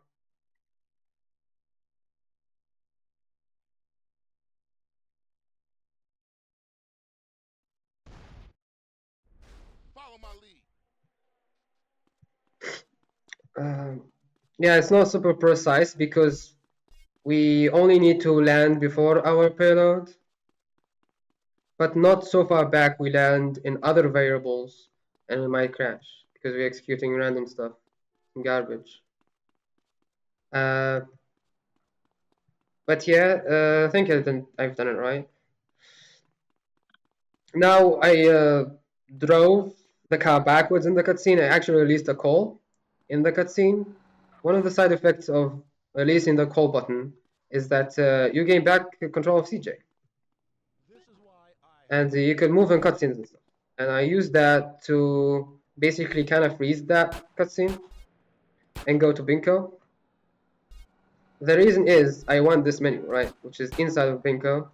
Follow my lead. Yeah, it's not super precise because we only need to land before our payload, but not so far back we land in other variables and we might crash because we're executing random stuff, garbage. But yeah, I think I've done it right. Now I drove the car backwards in the cutscene. I actually released a call in the cutscene. One of the side effects of releasing the call button is that you gain back control of CJ. And you can move in cutscenes and stuff. And I used that to basically kind of freeze that cutscene and go to Binko. The reason is I want this menu, right, which is inside of Binko.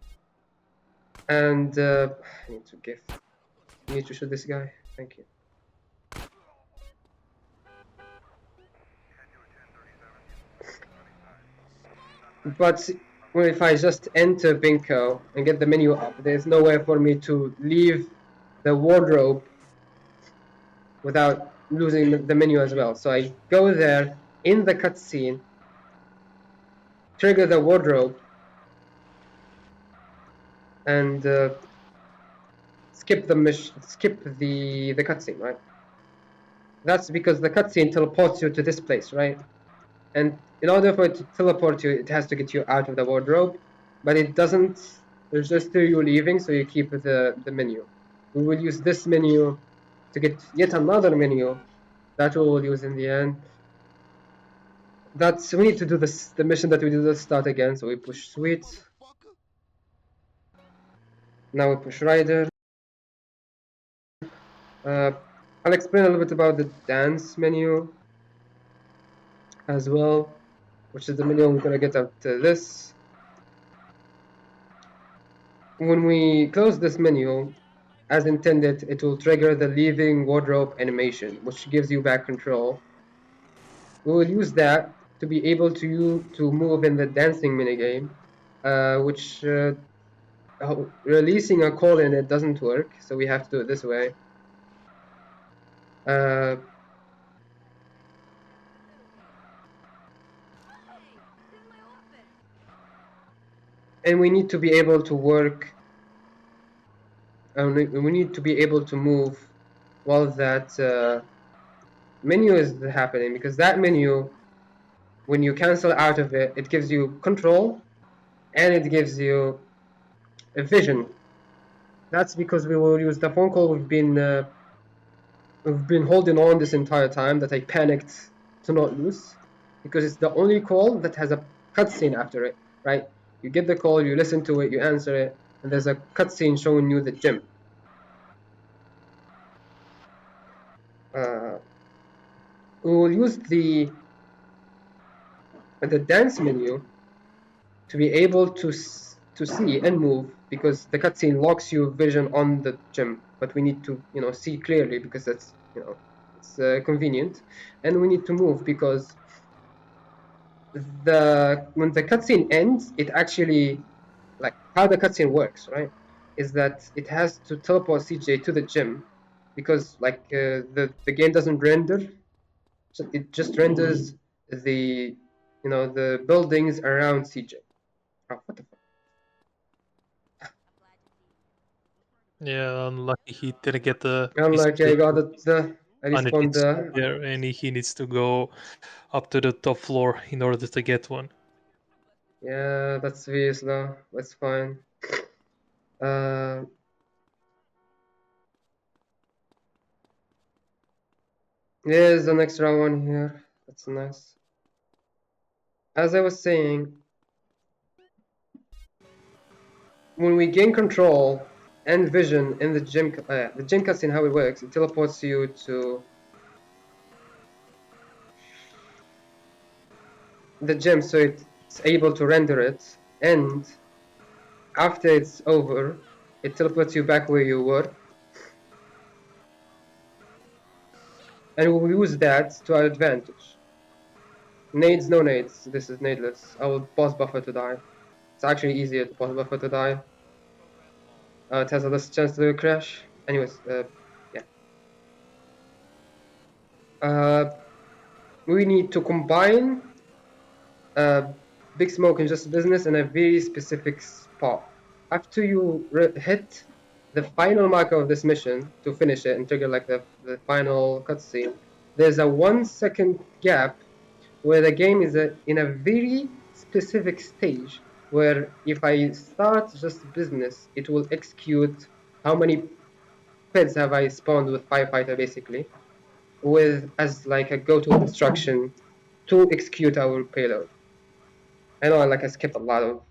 And I need to shoot this guy. Thank you. But if I just enter Binko and get the menu up, there's no way for me to leave the wardrobe without losing the menu as well. So I go there in the cutscene, trigger the wardrobe, and skip the cutscene, right? That's because the cutscene teleports you to this place, right? And in order for it to teleport you, it has to get you out of the wardrobe, but it doesn't. There's just you leaving, so you keep the menu. We will use this menu to get yet another menu that we will use in the end. We need to do the mission that we did at the start again. So we push Sweet. Now we push Rider. I'll explain a little bit about the dance menu as well, which is the menu we're gonna get after this. When we close this menu, as intended, it will trigger the leaving wardrobe animation, which gives you back control. We will use that to be able to move in the dancing minigame, which releasing a call in it doesn't work, so we have to do it this way. And we need to be able to work, and we need to be able to move while that menu is happening, because that menu, when you cancel out of it, it gives you control and it gives you a vision. That's because we will use the phone call we've been holding on this entire time that I panicked to not use, because it's the only call that has a cutscene after it, right? You get the call, you listen to it, you answer it, and there's a cutscene showing you the gym. We will use the dance menu to be able to see and move, because the cutscene locks your vision on the gym, but we need to see clearly because that's it's convenient, and we need to move because when the cutscene ends, it actually, like how the cutscene works, right, is that it has to teleport CJ to the gym, because like the game doesn't render, so it just renders the the buildings around CJ. Oh, what the fuck? Yeah, unlucky he didn't get the. I'm like, I got it. I respawned there, and he needs to go up to the top floor in order to get one. Yeah, that's very slow. That's fine. There's an extra one here. That's nice. As I was saying, when we gain control and vision in the gym cutscene, how it works, it teleports you to the gym, so it's able to render it, and after it's over, it teleports you back where you were, and we'll use that to our advantage. Nades, no nades. This is nadeless. I will pause buffer to die. It's actually easier to pause buffer to die. It has a less chance to crash. Anyways, yeah. We need to combine Big Smoke and Just Business in a very specific spot. After you hit the final marker of this mission to finish it and trigger like the final cutscene, there's a 1 second gap where the game is in a very specific stage, where if I start Just Business, it will execute how many pets have I spawned with Firefighter, basically, with as like a go-to instruction to execute our payload. I know I skipped a lot of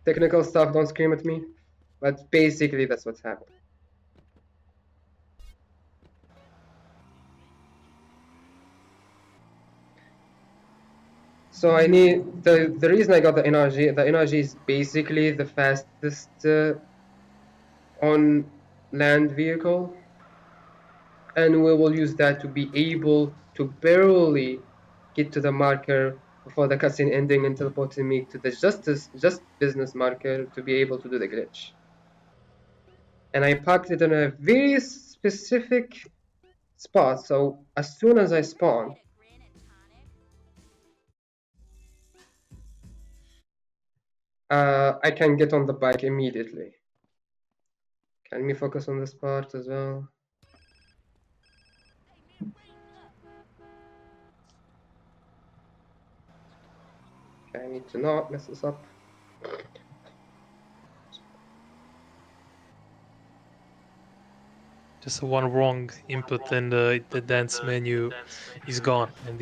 technical stuff, don't scream at me, but basically that's what's happening. So I need the reason I got the energy. The energy is basically the fastest on land vehicle, and we will use that to be able to barely get to the marker before the cutscene ending and teleporting me to the just business marker to be able to do the glitch. And I parked it in a very specific spot, so as soon as I spawn, I can get on the bike immediately. Can we focus on this part as well? Okay, I need to not mess this up. Just one wrong input and the dance menu is gone, and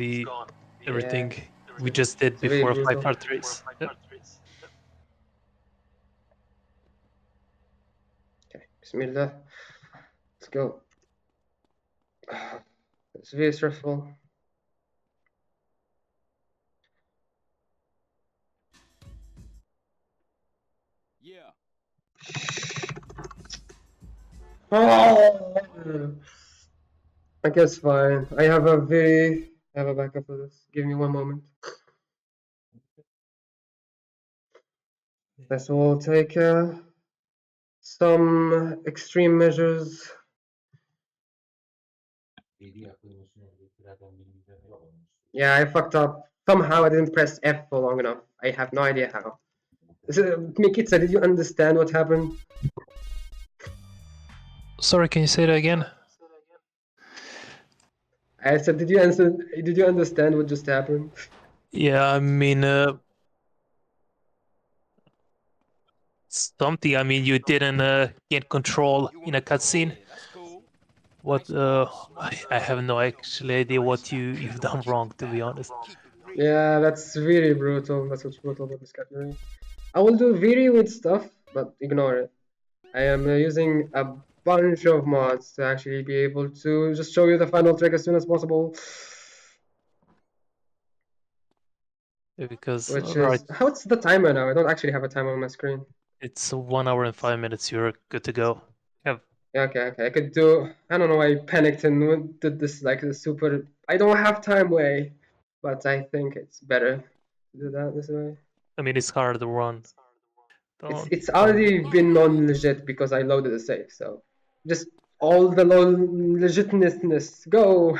everything we just did It's very before a brutal. 5-part race. Yep. Okay, Bismillah. Let's go. It's very stressful. Yeah. Oh, I guess fine. I have a backup for this. Give me one moment. This will take some extreme measures. Yeah, I fucked up. Somehow I didn't press F for long enough. I have no idea how. Mikitsa, did you understand what happened? Sorry, can you say that again? I said, did you understand what just happened? Yeah, I mean, something. I mean, you didn't get control in a cutscene. That's cool. What? I have no actually idea what you've done wrong, to be honest. Yeah, that's really brutal. That's what's brutal about this category. I will do very weird stuff, but ignore it. I am using a bunch of mods to actually be able to just show you the final trick as soon as possible. Because Which right, is, what's the timer now? I don't actually have a timer on my screen. it's 1 hour and 5 minutes. You're good to go. Have Yeah, okay. I could do, I don't know why I panicked and did this like the super, I don't have time way, but I think it's better to do that this way. I mean, it's hard to run. It's already been non-legit because I loaded the save, so just all the legitness go.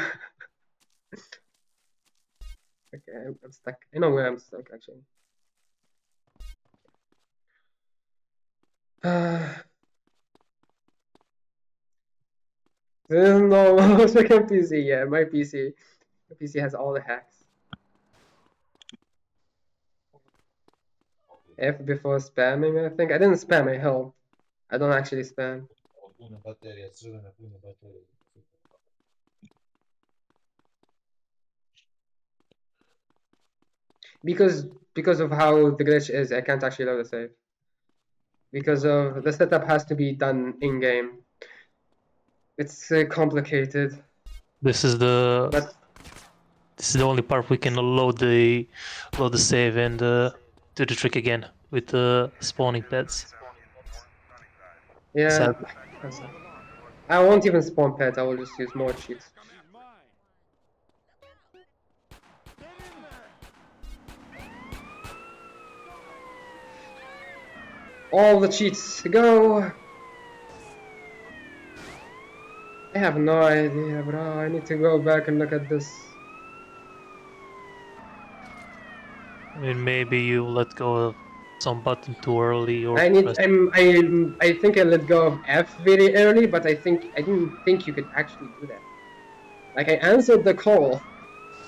Okay, I'm stuck. I know where I'm stuck actually. No second PC. Yeah, my PC. My PC has all the hacks. F before spamming, I think. I didn't spam, I held. I don't actually spam. Because of how the glitch is, I can't actually load the save. Because of the setup has to be done in game. It's complicated. This is the But only part we can load the save and do the trick again with the spawning pets. yeah, Sad. I won't even spawn pets. I will just use more cheats. All the cheats go. I have no idea, bro. I need to go back and look at this. I mean, maybe you let go of some button too early, or I think I let go of F very early, but I didn't think you could actually do that. Like I answered the call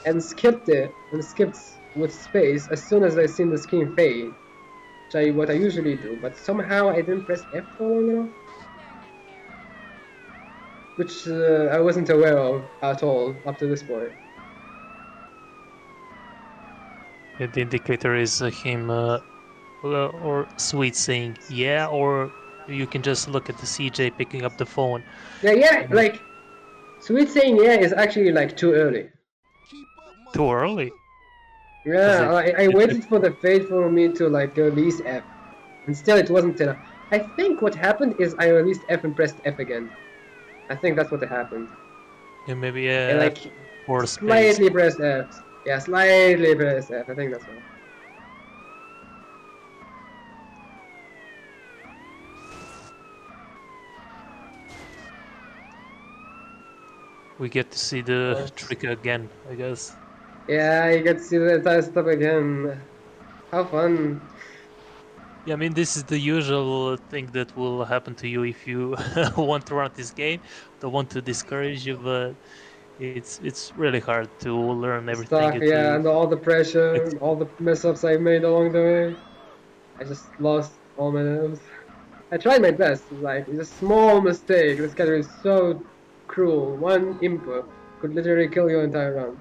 and skipped it and skipped with space as soon as I seen the screen fade. Which what I usually do, but somehow I didn't press F for long enough. Which I wasn't aware of at all up to this point. yeah, the indicator is him or Sweet saying yeah, or you can just look at the CJ picking up the phone. Yeah, like Sweet saying yeah is actually like too early. Too early? Yeah, I waited for the fate for me to like release F, and still it wasn't enough. I think what happened is I released F and pressed F again. I think that's what happened. Yeah, maybe I like or space. slightly pressed F. Yeah, slightly pressed F. I think that's all. We get to see the What? trick again, I guess. Yeah, you get to see the entire stuff again. How fun! Yeah, I mean, this is the usual thing that will happen to you if you want to run this game. Don't want to discourage you, but it's really hard to learn everything Stuff, yeah, and all the pressure, it's all the mess ups I made along the way. I just lost all my nerves. I tried my best. Like it's a small mistake. This category is so cruel. One input could literally kill your entire run.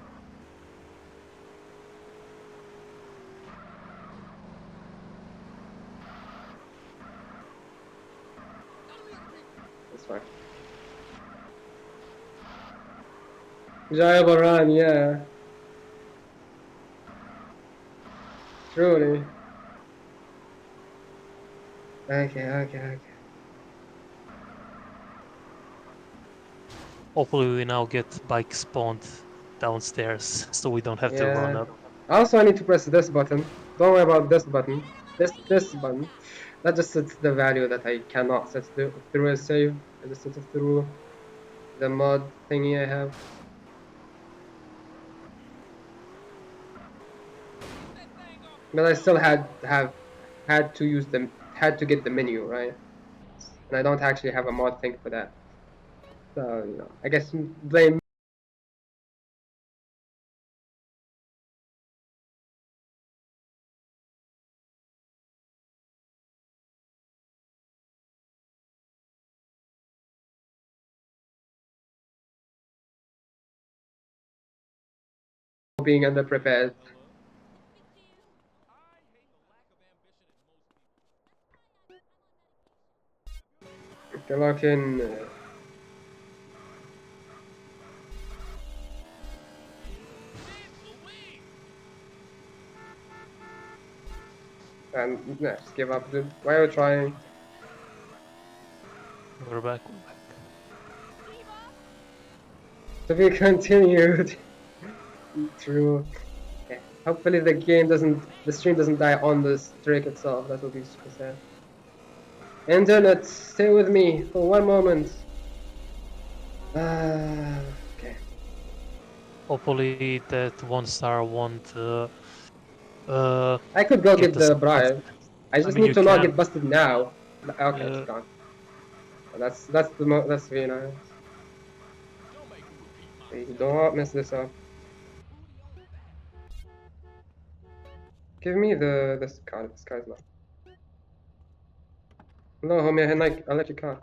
That's fine. Enjoyable run, yeah. Truly. Okay. hopefully we now get bike spawned downstairs so we don't have to run Yeah. up. Also, I need to press this button. Don't worry about this button. This button. That just sets the value that I cannot set through a save. I just set it through the mod thingy I have. But I still had to use them, had to get the menu, right? And I don't actually have a mod thing for that. So, you know, I guess blame being underprepared. Okay, lock in. And yeah, just give up, dude. Why are you trying? We're back. To be continued. True. Okay. Hopefully the stream doesn't die on this trick itself. That would be super sad. Internet, stay with me for one moment. Okay. Hopefully that 1 star won't I could go get us the bribe. busted. I I just mean, need you to not can. get busted now. Okay, it's Uh, gone. That's that's really nice. Please don't mess this up. Give me this card. This card's not. No, homie, I like your card.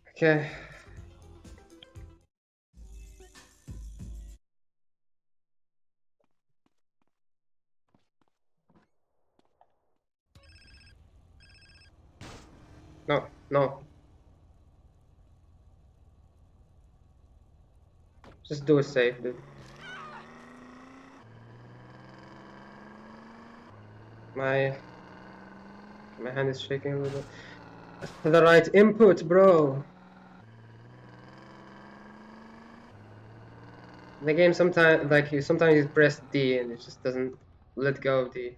Okay. No. Just do it safe, dude. My hand is shaking a little bit. The right input, bro. The game sometimes sometimes you press D and it just doesn't let go of D.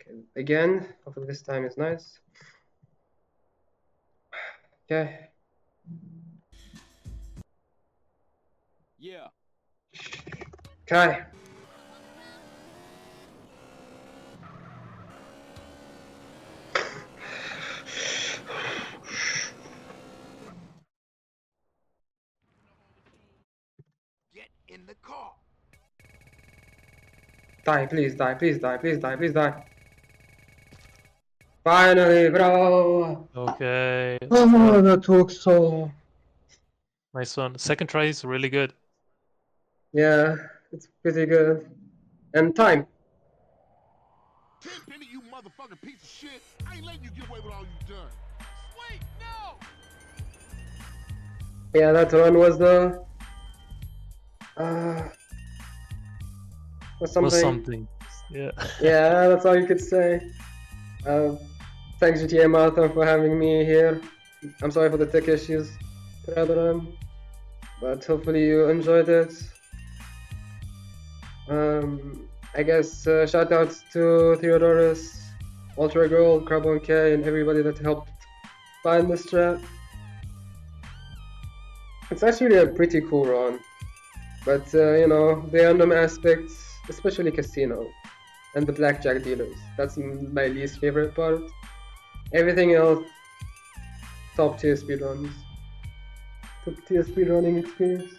Okay, again, hopefully this time is nice. Okay. Yeah. Okay. Get in the car. Die, please die, please die, please die, please die. Finally, bro! Okay. Oh, that took so long. Nice one. Second try is really good. Yeah, it's pretty good. And time. Tenpenny, you motherfucking piece of shit. I ain't letting you get away with all you done. Sweet, no! Yeah, that one was the... was Was something. something. Yeah. Yeah, that's all you could say. Thanks GTAMarathon for having me here. I'm sorry for the tech issues, brethren, but hopefully you enjoyed it. I guess shout outs to Theodorus, Ultra Gold, Carbon K, and everybody that helped find this strat. It's actually a pretty cool run, but you know, the random aspects, especially casino and the blackjack dealers, that's my least favorite part. Everything else, top tier speedruns. Top tier speedrunning experience.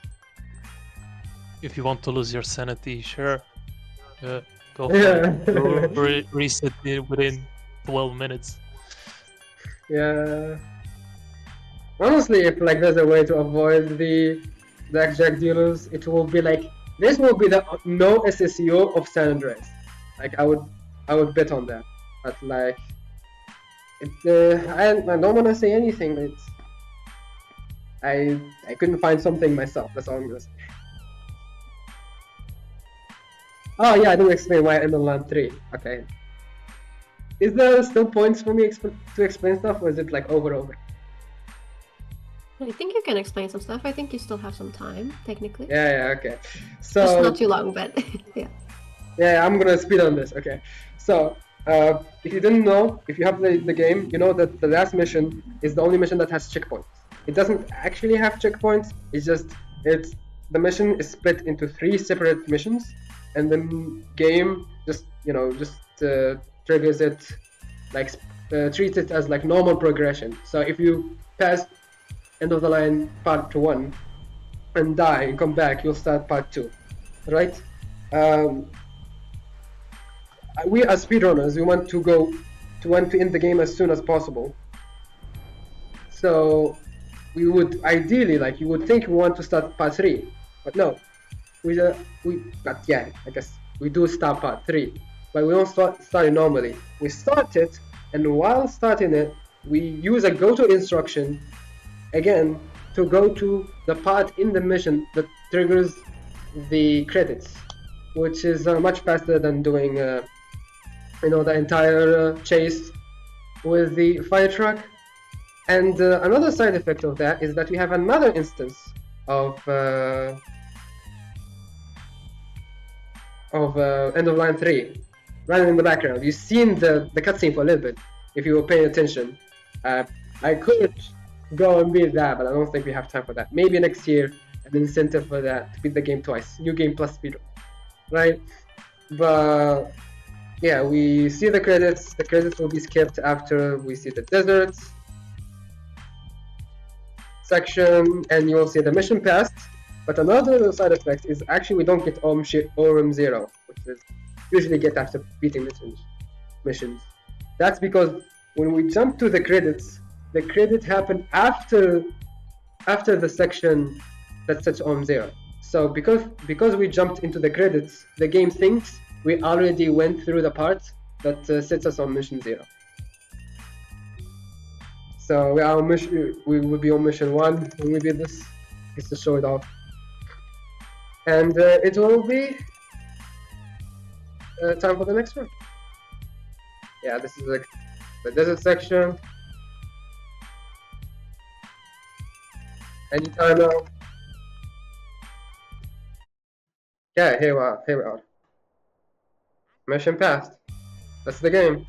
If you want to lose your sanity, sure. Go for Yeah. it. You'll reset it within 12 minutes. Yeah. Honestly, if like there's a way to avoid the blackjack dealers, it will be like this will be the no SSEO of San Andreas. Like I would bet on that. But like, I don't want to say anything, but I couldn't find something myself. That's all I'm gonna say. Oh yeah, I didn't explain why I ended on land 3. Okay. Is there still points for me to explain stuff, or is it like over? I think you can explain some stuff. I think you still have some time, technically. Yeah, okay. So just not too long, but yeah. Yeah, I'm gonna speed on this. Okay. So if you didn't know, if you have the game, you know that the last mission is the only mission that has checkpoints. It doesn't actually have checkpoints. It's the mission is split into 3 separate missions, and the game just triggers it, like treats it as like normal progression. So if you pass end of the line part 1 and die and come back, you'll start part 2, right? We as speedrunners, we want to end the game as soon as possible. So we would ideally, like, you would think we want to start part 3, but no, but yeah, I guess we do start part 3, but we don't start it normally. We start it, and while starting it, we use a go to instruction again to go to the part in the mission that triggers the credits, which is much faster than doing the entire chase with the fire truck. And another side effect of that is that we have another instance of end of line 3 running in the background. You've seen the cutscene for a little bit if you were paying attention. I could go and beat that, but I don't think we have time for that. Maybe next year, an incentive for that, to beat the game twice. New game plus speedrun, right? But yeah, we see the credits. The credits will be skipped after we see the deserts section, and you will see the mission passed. But another side effect is actually we don't get Orem 0, which is usually get after beating missions. That's because when we jump to the credits happen after the section that sets Orem 0. So because we jumped into the credits, the game thinks we already went through the part that sets us on mission 0. So we will be on mission 1 when we beat this, just to show it off. And it will be time for the next one. Yeah, this is like the desert section. Anytime now. Yeah, here we are. Mission passed. That's the game.